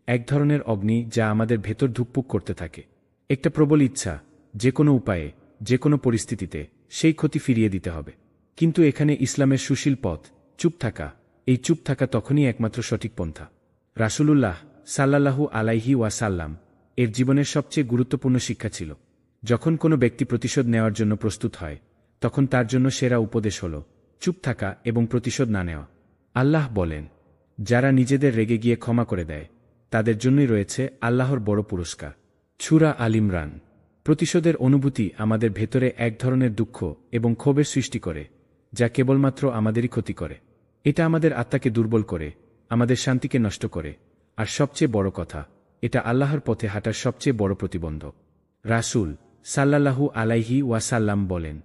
এক ধরনের অগ্নি যা আমাদের ভেতর ধুকপুক করতে থাকে। একটা প্রবল ইচ্ছা, যে কোনো উপায়ে, যে কোনো পরিস্থিতিতে সেই ক্ষতি ফিরিয়ে দিতে হবে। কিন্তু এখানে ইসলামের সুশীল পথ, চুপ থাকা। এই চুপ থাকা তখনই একমাত্র সঠিক পন্থা। রাসূলুল্লাহ সাল্লাল্লাহু আলাইহি ওয়াসাল্লাম এর জীবনের সবচেয়ে গুরুত্বপূর্ণ শিক্ষা ছিল, যখন কোনো ব্যক্তি প্রতিশোধ নেওয়ার জন্য প্রস্তুত হয়, তখন তার জন্য সেরা উপদেশ হল চুপ থাকা এবং প্রতিশোধ না নেওয়া। আল্লাহ বলেন, যারা নিজেদের রেগে গিয়ে ক্ষমা করে দেয়, তাদের জন্যই রয়েছে আল্লাহর বড় পুরস্কার। সূরা আল ইমরান। প্রতিশোধের অনুভূতি আমাদের ভেতরে এক ধরনের দুঃখ এবং ক্ষোভের সৃষ্টি করে, যা কেবলমাত্র আমাদেরই ক্ষতি করে। এটা আমাদের আত্মাকে দুর্বল করে, আমাদের শান্তিকে নষ্ট করে, আর সবচেয়ে বড় কথা, এটা আল্লাহর পথে হাঁটার সবচেয়ে বড় প্রতিবন্ধক। রাসূল সাল্লাল্লাহু আলাইহি ওয়াসাল্লাম বলেন,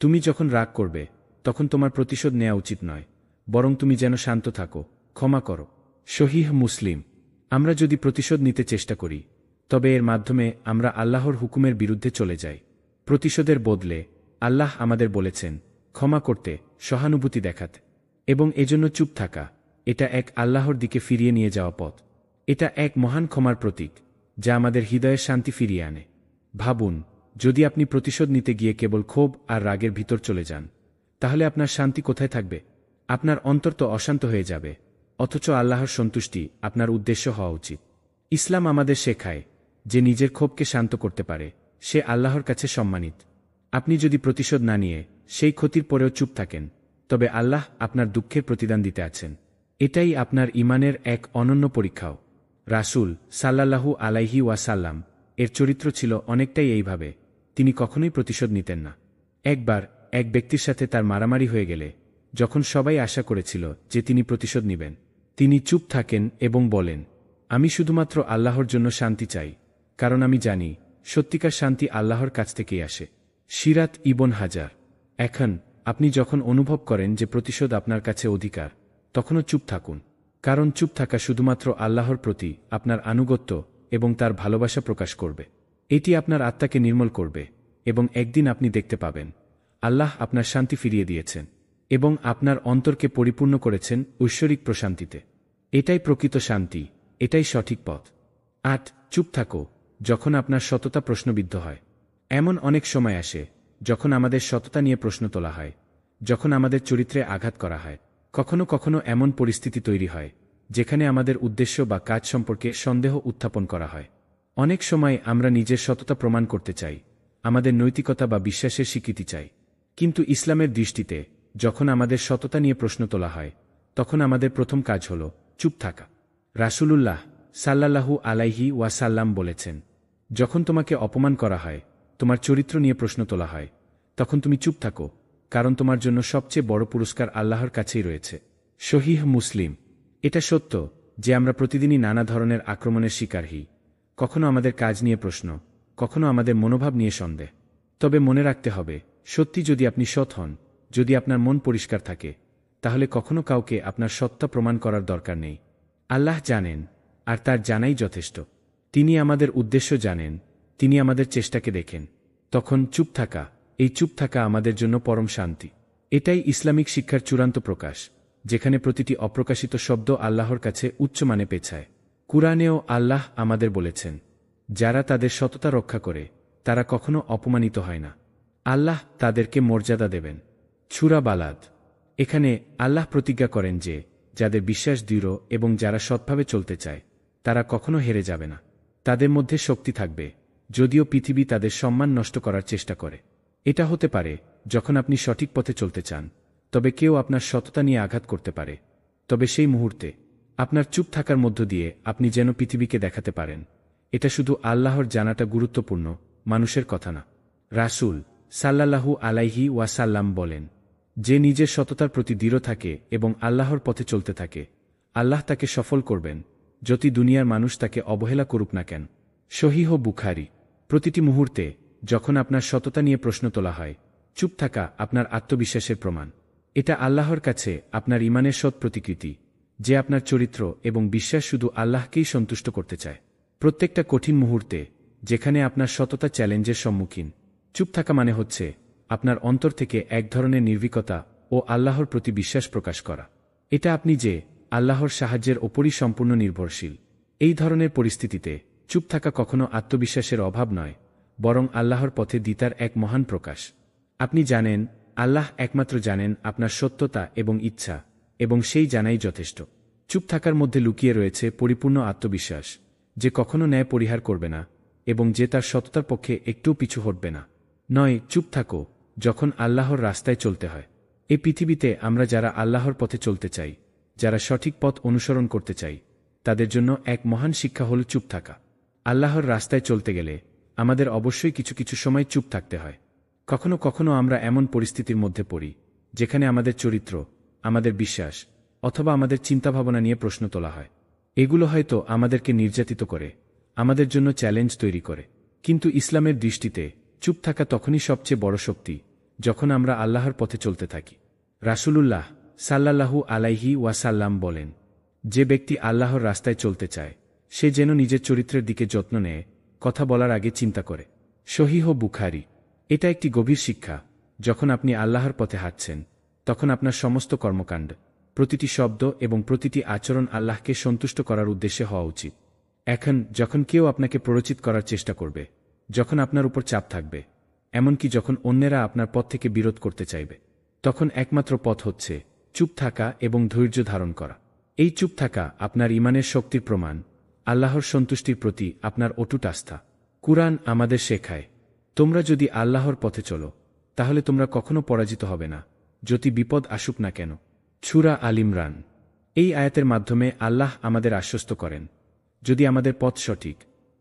তুমি যখন রাগ করবে, তখন তোমার প্রতিশোধ নেওয়া উচিত নয়, বরং তুমি যেন শান্ত থাকো, ক্ষমা করো। সহিহ মুসলিম। আমরা যদি প্রতিশোধ নিতে চেষ্টা করি, তবে এর মাধ্যমে আমরা আল্লাহর হুকুমের বিরুদ্ধে চলে যাই। প্রতিশোধের বদলে আল্লাহ আমাদের বলেছেন ক্ষমা করতে, সহানুভূতি দেখাতে, এবং এজন্য চুপ থাকা। এটা এক আল্লাহর দিকে ফিরিয়ে নিয়ে যাওয়া পথ। এটা এক মহান ক্ষমার প্রতীক, যা আমাদের হৃদয়ের শান্তি ফিরিয়ে আনে। ভাবুন, যদি আপনি প্রতিশোধ নিতে গিয়ে কেবল ক্ষোভ আর রাগের ভিতর চলে যান, তাহলে আপনার শান্তি কোথায় থাকবে? আপনার অন্তর তো অশান্ত হয়ে যাবে, অথচ আল্লাহর সন্তুষ্টি আপনার উদ্দেশ্য হওয়া উচিত। ইসলাম আমাদের শেখায় যে নিজের ক্ষোভকে শান্ত করতে পারে, সে আল্লাহর কাছে সম্মানিত। আপনি যদি প্রতিশোধ না নিয়ে সেই ক্ষতির পরেও চুপ থাকেন, তবে আল্লাহ আপনার দুঃখের প্রতিদান দিতে আছেন। এটাই আপনার ঈমানের এক অনন্য পরীক্ষাও। রাসূল সাল্লাল্লাহু আলাইহি ওয়াসাল্লাম এর চরিত্র ছিল অনেকটাই এইভাবে। তিনি কখনোই প্রতিশোধ নিতেন না। একবার এক ব্যক্তির সাথে তার মারামারি হয়ে গেলে, যখন সবাই আশা করেছিল যে তিনি প্রতিশোধ নেবেন, তিনি চুপ থাকেন এবং বলেন, আমি শুধুমাত্র আল্লাহর জন্য শান্তি চাই, কারণ আমি জানি সত্যিকার শান্তি আল্লাহর কাছ থেকেই আসে। সিরাত ইবন হাজার। এখন আপনি যখন অনুভব করেন যে প্রতিশোধ আপনার কাছে অধিকার, তখনও চুপ থাকুন। কারণ চুপ থাকা শুধুমাত্র আল্লাহর প্রতি আপনার আনুগত্য এবং তার ভালোবাসা প্রকাশ করবে। এটি আপনার আত্মাকে নির্মল করবে এবং একদিন আপনি দেখতে পাবেন আল্লাহ আপনার শান্তি ফিরিয়ে দিয়েছেন এবং আপনার অন্তরকে পরিপূর্ণ করেছেন ঐশ্বরিক প্রশান্তিতে। এটাই প্রকৃত শান্তি, এটাই সঠিক পথ। ৮. চুপ থাকো যখন আপনার সততা প্রশ্নবিদ্ধ হয়। এমন অনেক সময় আসে যখন আমাদের সততা নিয়ে প্রশ্ন তোলা হয়, যখন আমাদের চরিত্রে আঘাত করা হয়। কখনো কখনো এমন পরিস্থিতি তৈরি হয় যেখানে আমাদের উদ্দেশ্য বা কাজ সম্পর্কে সন্দেহ উত্থাপন করা হয়। অনেক সময় আমরা নিজের সততা প্রমাণ করতে চাই, আমাদের নৈতিকতা বা বিশ্বাসের স্বীকৃতি চাই। কিন্তু ইসলামের দৃষ্টিতে যখন আমাদের সততা নিয়ে প্রশ্ন তোলা হয়, তখন আমাদের প্রথম কাজ হল চুপ থাকা। রাসূলুল্লাহ সাল্লাল্লাহু আলাইহি ওয়াসাল্লাম বলেছেন, যখন তোমাকে অপমান করা হয়, তোমার চরিত্র নিয়ে প্রশ্ন তোলা হয়, তখন তুমি চুপ থাকো, কারণ তোমার জন্য সবচেয়ে বড় পুরস্কার আল্লাহর কাছেই রয়েছে। সহিহ মুসলিম। এটা সত্য যে আমরা প্রতিদিনই নানা ধরনের আক্রমণের শিকার হই, কখনো আমাদের কাজ নিয়ে প্রশ্ন, কখনো আমাদের মনোভাব নিয়ে সন্দেহ। তবে মনে রাখতে হবে, সত্যি যদি আপনি সৎ হন, যদি আপনার মন পরিষ্কার থাকে, তাহলে কখনো কাউকে আপনার সত্তা প্রমাণ করার দরকার নেই। আল্লাহ জানেন, আর তার জানাই যথেষ্ট। তিনি আমাদের উদ্দেশ্য জানেন, তিনি আমাদের চেষ্টাকে দেখেন। তখন চুপ থাকা, এই চুপ থাকা আমাদের জন্য পরম শান্তি। এটাই ইসলামিক শিক্ষার চূড়ান্ত প্রকাশ, যেখানে প্রতিটি অপ্রকাশিত শব্দ আল্লাহর কাছে উচ্চমানে পেছায়। কুরআনেও আল্লাহ আমাদের বলেছেন, যারা তাদের সততা রক্ষা করে তারা কখনো অপমানিত হয় না, আল্লাহ তাদেরকে মর্যাদা দেবেন। সূরা বালাদ। এখানে আল্লাহ প্রতিজ্ঞা করেন যে যাদের বিশ্বাস দৃঢ় এবং যারা সৎভাবে চলতে চায় তারা কখনো হেরে যাবে না। তাদের মধ্যে শক্তি থাকবে, যদিও পৃথিবী তাদের সম্মান নষ্ট করার চেষ্টা করে। এটা হতে পারে যখন আপনি সঠিক পথে চলতে চান, তবে কেউ আপনার সততা নিয়ে আঘাত করতে পারে। তবে সেই মুহূর্তে আপনার চুপ থাকার মধ্য দিয়ে আপনি যেন পৃথিবীকে দেখাতে পারেন, এটা শুধু আল্লাহর জানাটা গুরুত্বপূর্ণ, মানুষের কথা না। রাসূল সাল্লাল্লাহু আলাইহি ওয়াসাল্লাম বলেন, যে নিজের সততার প্রতি দৃঢ় থাকে এবং আল্লাহর পথে চলতে থাকে, আল্লাহ তাকে সফল করবেন, যতই দুনিয়ার মানুষ তাকে অবহেলা করুক না কেন। সহিহ বুখারী। প্রতিটি মুহূর্তে যখন আপনার সততা নিয়ে প্রশ্ন তোলা হয়, চুপ থাকা আপনার আত্মবিশ্বাসের প্রমাণ। এটা আল্লাহর কাছে আপনার ঈমানের সৎ প্রতিকৃতি, যে আপনার চরিত্র এবং বিশ্বাস শুধু আল্লাহকেই সন্তুষ্ট করতে চায়। প্রত্যেকটা কঠিন মুহূর্তে যেখানে আপনার সততা চ্যালেঞ্জের সম্মুখীন, চুপ থাকা মানে হচ্ছে আপনার অন্তর থেকে এক ধরনের নির্ভীকতা ও আল্লাহর প্রতি বিশ্বাস প্রকাশ করা। এটা আপনি যে আল্লাহর সাহায্যের ওপরই সম্পূর্ণ নির্ভরশীল। এই ধরনের পরিস্থিতিতে চুপ থাকা কখনো আত্মবিশ্বাসের অভাব নয়, বরং আল্লাহর পথে দিতার এক মহান প্রকাশ। আপনি জানেন, আল্লাহ একমাত্র জানেন আপনার সত্যতা এবং ইচ্ছা, এবং সেই জানাই যথেষ্ট। চুপ থাকার মধ্যে লুকিয়ে রয়েছে পরিপূর্ণ আত্মবিশ্বাস, যে কখনো ন্যায় পরিহার করবে না এবং যে তার সততার পক্ষে একটুও পিছু হটবে না। নয়, চুপ থাকো যখন আল্লাহর রাস্তায় চলতে হয়। এই পৃথিবীতে আমরা যারা আল্লাহর পথে চলতে চাই, যারা সঠিক পথ অনুসরণ করতে চাই, তাদের জন্য এক মহান শিক্ষা হল চুপ থাকা। আল্লাহর রাস্তায় চলতে গেলে আমাদের অবশ্যই কিছু কিছু সময় চুপ থাকতে হয়। কখনো কখনো আমরা এমন পরিস্থিতির মধ্যে পড়ি যেখানে আমাদের চরিত্র, আমাদের বিশ্বাস অথবা আমাদের চিন্তাভাবনা নিয়ে প্রশ্ন তোলা হয়। এগুলো হয়তো আমাদেরকে নির্যাতিত করে, আমাদের জন্য চ্যালেঞ্জ তৈরি করে। কিন্তু ইসলামের দৃষ্টিতে চুপ থাকা তখনই সবচেয়ে বড় শক্তি, যখন আমরা আল্লাহর পথে চলতে থাকি। রাসূলুল্লাহ সাল্লাল্লাহু আলাইহি ওয়াসাল্লাম বলেন, যে ব্যক্তি আল্লাহর রাস্তায় চলতে চায় সে যেন নিজের চরিত্রের দিকে যত্ন নেয়, কথা বলার আগে চিন্তা করে। সহিহ বুখারী। এটা একটি গভীর শিক্ষা। যখন আপনি আল্লাহর পথে হাঁটছেন, তখন আপনার সমস্ত কর্মকাণ্ড, প্রতিটি শব্দ এবং প্রতিটি আচরণ আল্লাহকে সন্তুষ্ট করার উদ্দেশ্যে হওয়া উচিত। এখন যখন কেউ আপনাকে প্ররোচিত করার চেষ্টা করবে, যখন আপনার উপর চাপ থাকবে, এমনকি যখন অন্যেরা আপনার পথ থেকে বিরোধ করতে চাইবে, তখন একমাত্র পথ হচ্ছে চুপ থাকা এবং ধৈর্য ধারণ করা। এই চুপ থাকা আপনার ঈমানের শক্তির প্রমাণ, আল্লাহর সন্তুষ্টির প্রতি আপনার অটুট আস্থা। কুরআন আমাদের শেখায়, তোমরা যদি আল্লাহর পথে চলো, তাহলে তোমরা কখনো পরাজিত হবে না, যদি বিপদ আসুক না কেন। সূরা আল ইমরান। এই আয়াতের মাধ্যমে আল্লাহ আমাদের আশ্বস্ত করেন, যদি আমাদের পথ সঠিক,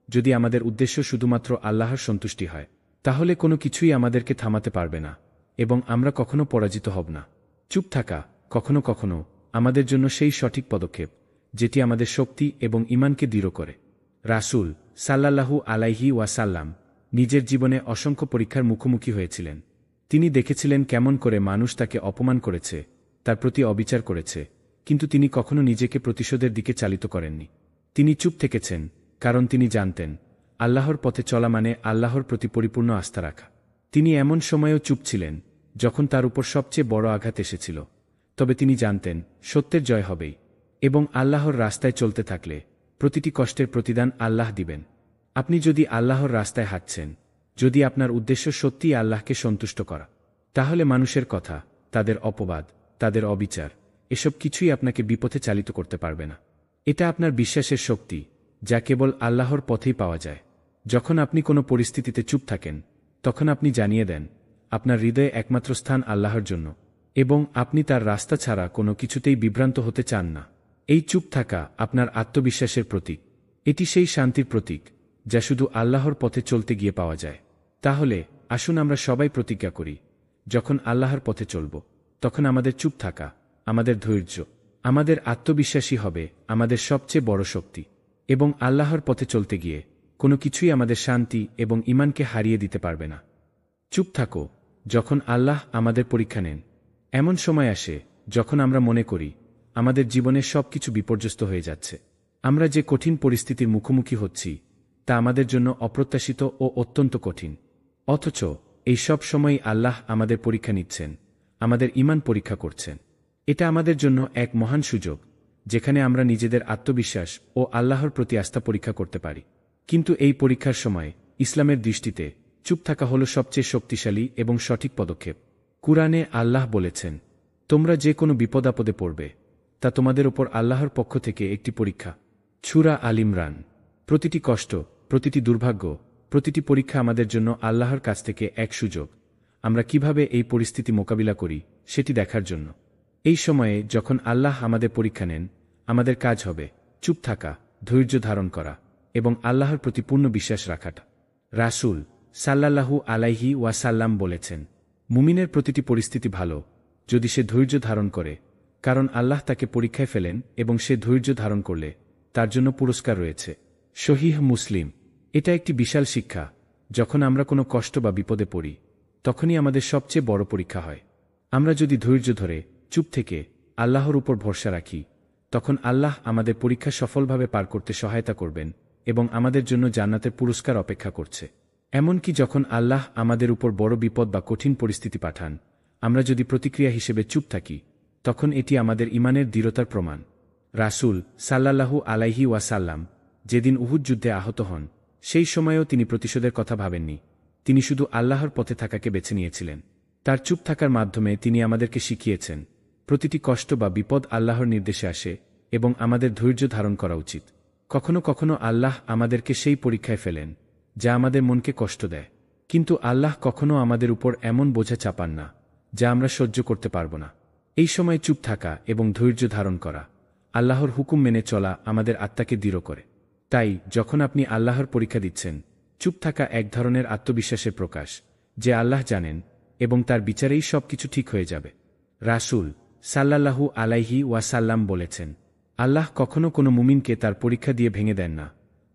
যদি আমাদের উদ্দেশ্য শুধুমাত্র আল্লাহর সন্তুষ্টি হয়, তাহলে কোনো কিছুই আমাদেরকে থামাতে পারবে না এবং আমরা কখনো পরাজিত হব না। চুপ থাকা কখনো কখনো আমাদের জন্য সেই সঠিক পদক্ষেপ যেটি আমাদের শক্তি এবং ঈমানকে দৃঢ় করে। রাসূল সাল্লাল্লাহু আলাইহি ওয়াসাল্লাম নিজের জীবনে অসংখ্য পরীক্ষার মুখোমুখি হয়েছিলেন। তিনি দেখেছিলেন কেমন করে মানুষ তাকে অপমান করেছে, তার প্রতি অবিচার করেছে কিন্তু তিনি কখনো নিজেকে প্রতিশোধের দিকে চালিত করেননি। তিনি চুপ থেকেছেন, কারণ তিনি জানতেন আল্লাহর পথে চলা মানে আল্লাহর প্রতি পরিপূর্ণ আস্থা রাখা। তিনি এমন সময়েও চুপ ছিলেন যখন তার উপর সবচেয়ে বড় আঘাত এসেছিল। তবে তিনি জানতেন সত্যের জয় হবেই, এবং আল্লাহর রাস্তায় চলতে থাকলে প্রতিটি কষ্টের প্রতিদান আল্লাহ দিবেন। আপনি যদি আল্লাহর রাস্তায় হাঁটছেন, যদি আপনার উদ্দেশ্য সত্যিই আল্লাহকে সন্তুষ্ট করা, তাহলে মানুষের কথা, তাদের অপবাদ, তাদের অবিচার, এসব কিছুই আপনাকে বিপথে চালিত করতে পারবে না। এটা আপনার বিশ্বাসের শক্তি, যা কেবল আল্লাহর পথেই পাওয়া যায়। যখন আপনি কোনো পরিস্থিতিতে চুপ থাকেন, তখন আপনি জানিয়ে দেন আপনার হৃদয়ে একমাত্র স্থান আল্লাহর জন্য, এবং আপনি তার রাস্তা ছাড়া কোনো কিছুতেই বিভ্রান্ত হতে চান না। এই চুপ থাকা আপনার আত্মবিশ্বাসের প্রতীক। এটি সেই শান্তির প্রতীক যা শুধু আল্লাহর পথে চলতে গিয়ে পাওয়া যায়। তাহলে আসুন আমরা সবাই প্রতিজ্ঞা করি, যখন আল্লাহর পথে চলব, তখন আমাদের চুপ থাকা, আমাদের ধৈর্য, আমাদের আত্মবিশ্বাসী হবে আমাদের সবচেয়ে বড় শক্তি। এবং আল্লাহর পথে চলতে গিয়ে কোনো কিছুই আমাদের শান্তি এবং ঈমানকে হারিয়ে দিতে পারবে না। চুপ থাকো যখন আল্লাহ আমাদের পরীক্ষা নেন। এমন সময় আসে যখন আমরা মনে করি আমাদের জীবনের সবকিছু বিপর্যস্ত হয়ে যাচ্ছে। আমরা যে কঠিন পরিস্থিতির মুখোমুখি হচ্ছি তা আমাদের জন্য অপ্রত্যাশিত ও অত্যন্ত কঠিন। অথচ এই সব সময়ই আল্লাহ আমাদের পরীক্ষা নিচ্ছেন, আমাদের ঈমান পরীক্ষা করছেন। এটা আমাদের জন্য এক মহান সুযোগ, যেখানে আমরা নিজেদের আত্মবিশ্বাস ও আল্লাহর প্রতি আস্থা পরীক্ষা করতে পারি। কিন্তু এই পরীক্ষার সময় ইসলামের দৃষ্টিতে চুপ থাকা হল সবচেয়ে শক্তিশালী এবং সঠিক পদক্ষেপ। কুরআনে আল্লাহ বলেছেন, তোমরা যে কোনো বিপদ আপদে পড়বে, তা তোমাদের ওপর আল্লাহর পক্ষ থেকে একটি পরীক্ষা। সূরা আল ইমরান। প্রতিটি কষ্ট, প্রতিটি দুর্ভাগ্য, প্রতিটি পরীক্ষা আমাদের জন্য আল্লাহর কাছ থেকে এক সুযোগ। আমরা কিভাবে এই পরিস্থিতি মোকাবিলা করি সেটি দেখার জন্য। এই সময়ে যখন আল্লাহ আমাদের পরীক্ষা নেন, আমাদের কাজ হবে চুপ থাকা, ধৈর্য ধারণ করা এবং আল্লাহর প্রতি পূর্ণ বিশ্বাস রাখাটা। রাসূল সাল্লাল্লাহু আলাইহি ওয়াসাল্লাম বলেছেন, মুমিনের প্রতিটি পরিস্থিতি ভালো যদি সে ধৈর্য ধারণ করে, কারণ আল্লাহ তাকে পরীক্ষায় ফেলেন এবং সে ধৈর্য ধারণ করলে তার জন্য পুরস্কার রয়েছে। সহিহ মুসলিম। এটা একটি বিশাল শিক্ষা। যখন আমরা কোনো কষ্ট বা বিপদে পড়ি, তখনই আমাদের সবচেয়ে বড় পরীক্ষা হয়। আমরা যদি ধৈর্য ধরে চুপ থেকে আল্লাহর উপর ভরসা রাখি, তখন আল্লাহ আমাদের পরীক্ষা সফলভাবে পার করতে সহায়তা করবেন এবং আমাদের জন্য জান্নাতের পুরস্কার অপেক্ষা করছে। এমনকি যখন আল্লাহ আমাদের উপর বড় বিপদ বা কঠিন পরিস্থিতি পাঠান, আমরা যদি প্রতিক্রিয়া হিসেবে চুপ থাকি, তখন এটি আমাদের ঈমানের দৃঢ়তার প্রমাণ। রাসূল সাল্লাল্লাহু আলাইহি ওয়াসাল্লাম যেদিন উহুদ যুদ্ধে আহত হন, সেই সময়েও তিনি প্রতিশোধের কথা ভাবেননি। তিনি শুধু আল্লাহর পথে থাকাকে বেছে নিয়েছিলেন। তার চুপ থাকার মাধ্যমে তিনি আমাদেরকে শিখিয়েছেন, প্রতিটি কষ্ট বা বিপদ আল্লাহর নির্দেশে আসে এবং আমাদের ধৈর্য ধারণ করা উচিত। কখনো কখনো আল্লাহ আমাদেরকে সেই পরীক্ষায় ফেলেন যা আমাদের মনকে কষ্ট দেয়, কিন্তু আল্লাহ কখনো আমাদের উপর এমন বোঝা চাপান না যা আমরা সহ্য করতে পারব না। এই সময় চুপ থাকা এবং ধৈর্য ধারণ করা, আল্লাহর হুকুম মেনে চলা আমাদের আত্মাকে দৃঢ় করে। তাই যখন আপনি আল্লাহর পরীক্ষা দিচ্ছেন, চুপ থাকা এক ধরনের আত্মবিশ্বাসের প্রকাশ যে আল্লাহ জানেন এবং তার বিচারেই সবকিছু ঠিক হয়ে যাবে। রাসূল সাল্লাল্লাহু আলাইহি ওয়াসাল্লাম বলেছেন, আল্লাহ কখনো কোনো মুমিনকে তার পরীক্ষা দিয়ে ভেঙে দেন না,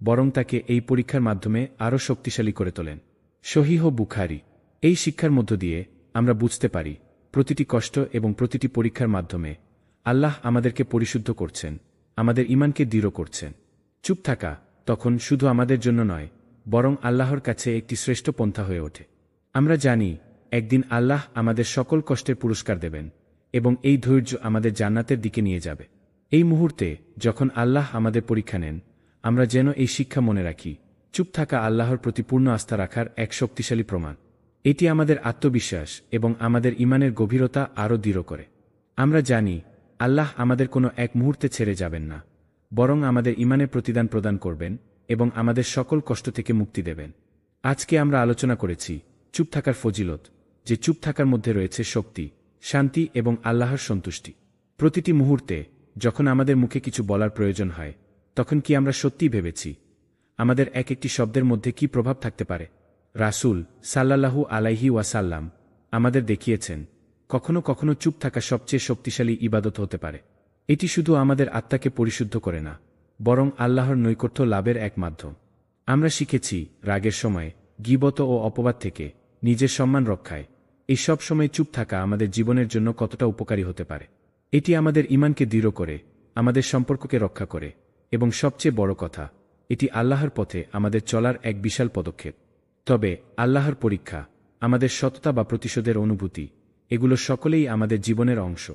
বরং তাকে এই পরীক্ষার মাধ্যমে আরও শক্তিশালী করে তোলেন। সহিহ বুখারী। এই শিক্ষার মধ্য দিয়ে আমরা বুঝতে পারি, প্রতিটি কষ্ট এবং প্রতিটি পরীক্ষার মাধ্যমে আল্লাহ আমাদেরকে পরিশুদ্ধ করছেন, আমাদের ঈমানকে দৃঢ় করছেন। চুপ থাকা তখন শুধু আমাদের জন্য নয়, বরং আল্লাহর কাছে একটি শ্রেষ্ঠ পন্থা হয়ে ওঠে। আমরা জানি একদিন আল্লাহ আমাদের সকল কষ্টের পুরস্কার দেবেন এবং এই ধৈর্য আমাদের জান্নাতের দিকে নিয়ে যাবে। এই মুহূর্তে যখন আল্লাহ আমাদের পরীক্ষা নেন, আমরা যেন এই শিক্ষা মনে রাখি, চুপ থাকা আল্লাহর প্রতি পূর্ণ আস্থা রাখার এক শক্তিশালী প্রমাণ। এটি আমাদের আত্মবিশ্বাস এবং আমাদের ঈমানের গভীরতা আরও দৃঢ় করে। আমরা জানি আল্লাহ আমাদের কোনো এক মুহূর্তে ছেড়ে যাবেন না, বরং আমাদের ঈমানের প্রতিদান প্রদান করবেন এবং আমাদের সকল কষ্ট থেকে মুক্তি দেবেন। আজকে আমরা আলোচনা করেছি চুপ থাকার ফজিলত, যে চুপ থাকার মধ্যে রয়েছে শক্তি, শান্তি এবং আল্লাহর সন্তুষ্টি। প্রতিটি মুহূর্তে যখন আমাদের মুখে কিছু বলার প্রয়োজন হয়, তখন কি আমরা সত্যিই ভেবেছি আমাদের এক একটি শব্দের মধ্যে কি প্রভাব থাকতে পারে? রাসূল সাল্লাল্লাহু আলাইহি ওয়াসাল্লাম আমাদের দেখিয়েছেন, কখনো কখনো চুপ থাকা সবচেয়ে শক্তিশালী ইবাদত হতে পারে। এটি শুধু আমাদের আত্মাকে পরিশুদ্ধ করে না, বরং আল্লাহর নৈকট্য লাভের এক মাধ্যম। আমরা শিখেছি রাগের সময়, গীবত ও অপবাদ থেকে নিজের সম্মান রক্ষায় এই সব সময় চুপ থাকা আমাদের জীবনের জন্য কতটা উপকারী হতে পারে। এটি আমাদের ঈমানকে দৃঢ় করে, আমাদের সম্পর্ককে রক্ষা করে, এবং সবচেয়ে বড় কথা, এটি আল্লাহর পথে আমাদের চলার এক বিশাল পদক্ষেপ। তবে আল্লাহর পরীক্ষা, আমাদের সততা বা প্রতিশোধের অনুভূতি, এগুলো সকলেই আমাদের জীবনের অংশ।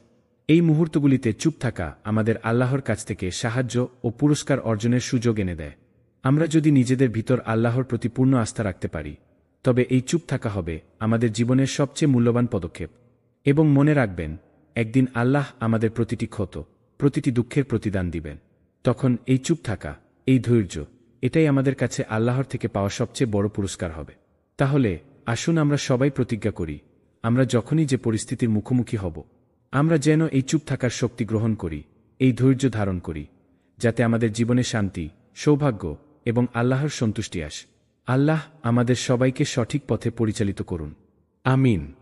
এই মুহূর্তগুলিতে চুপ থাকা আমাদের আল্লাহর কাছ থেকে সাহায্য ও পুরস্কার অর্জনের সুযোগ এনে দেয়। আমরা যদি নিজেদের ভিতর আল্লাহর প্রতি পূর্ণ আস্থা রাখতে পারি, তবে এই চুপ থাকা হবে আমাদের জীবনের সবচেয়ে মূল্যবান পদক্ষেপ। এবং মনে রাখবেন, একদিন আল্লাহ আমাদের প্রতিটি ক্ষত, প্রতিটি দুঃখের প্রতিদান দিবেন। তখন এই চুপ থাকা, এই ধৈর্য, এটাই আমাদের কাছে আল্লাহর থেকে পাওয়া সবচেয়ে বড় পুরস্কার হবে। তাহলে আসুন আমরা সবাই প্রতিজ্ঞা করি, আমরা যখনই যে পরিস্থিতির মুখোমুখি হব, আমরা যেন এই চুপ থাকার শক্তি গ্রহণ করি, এই ধৈর্য ধারণ করি, যাতে আমাদের জীবনে শান্তি, সৌভাগ্য এবং আল্লাহর সন্তুষ্টি আসে। আল্লাহ আমাদের সবাইকে সঠিক পথে পরিচালিত করুন। আমিন।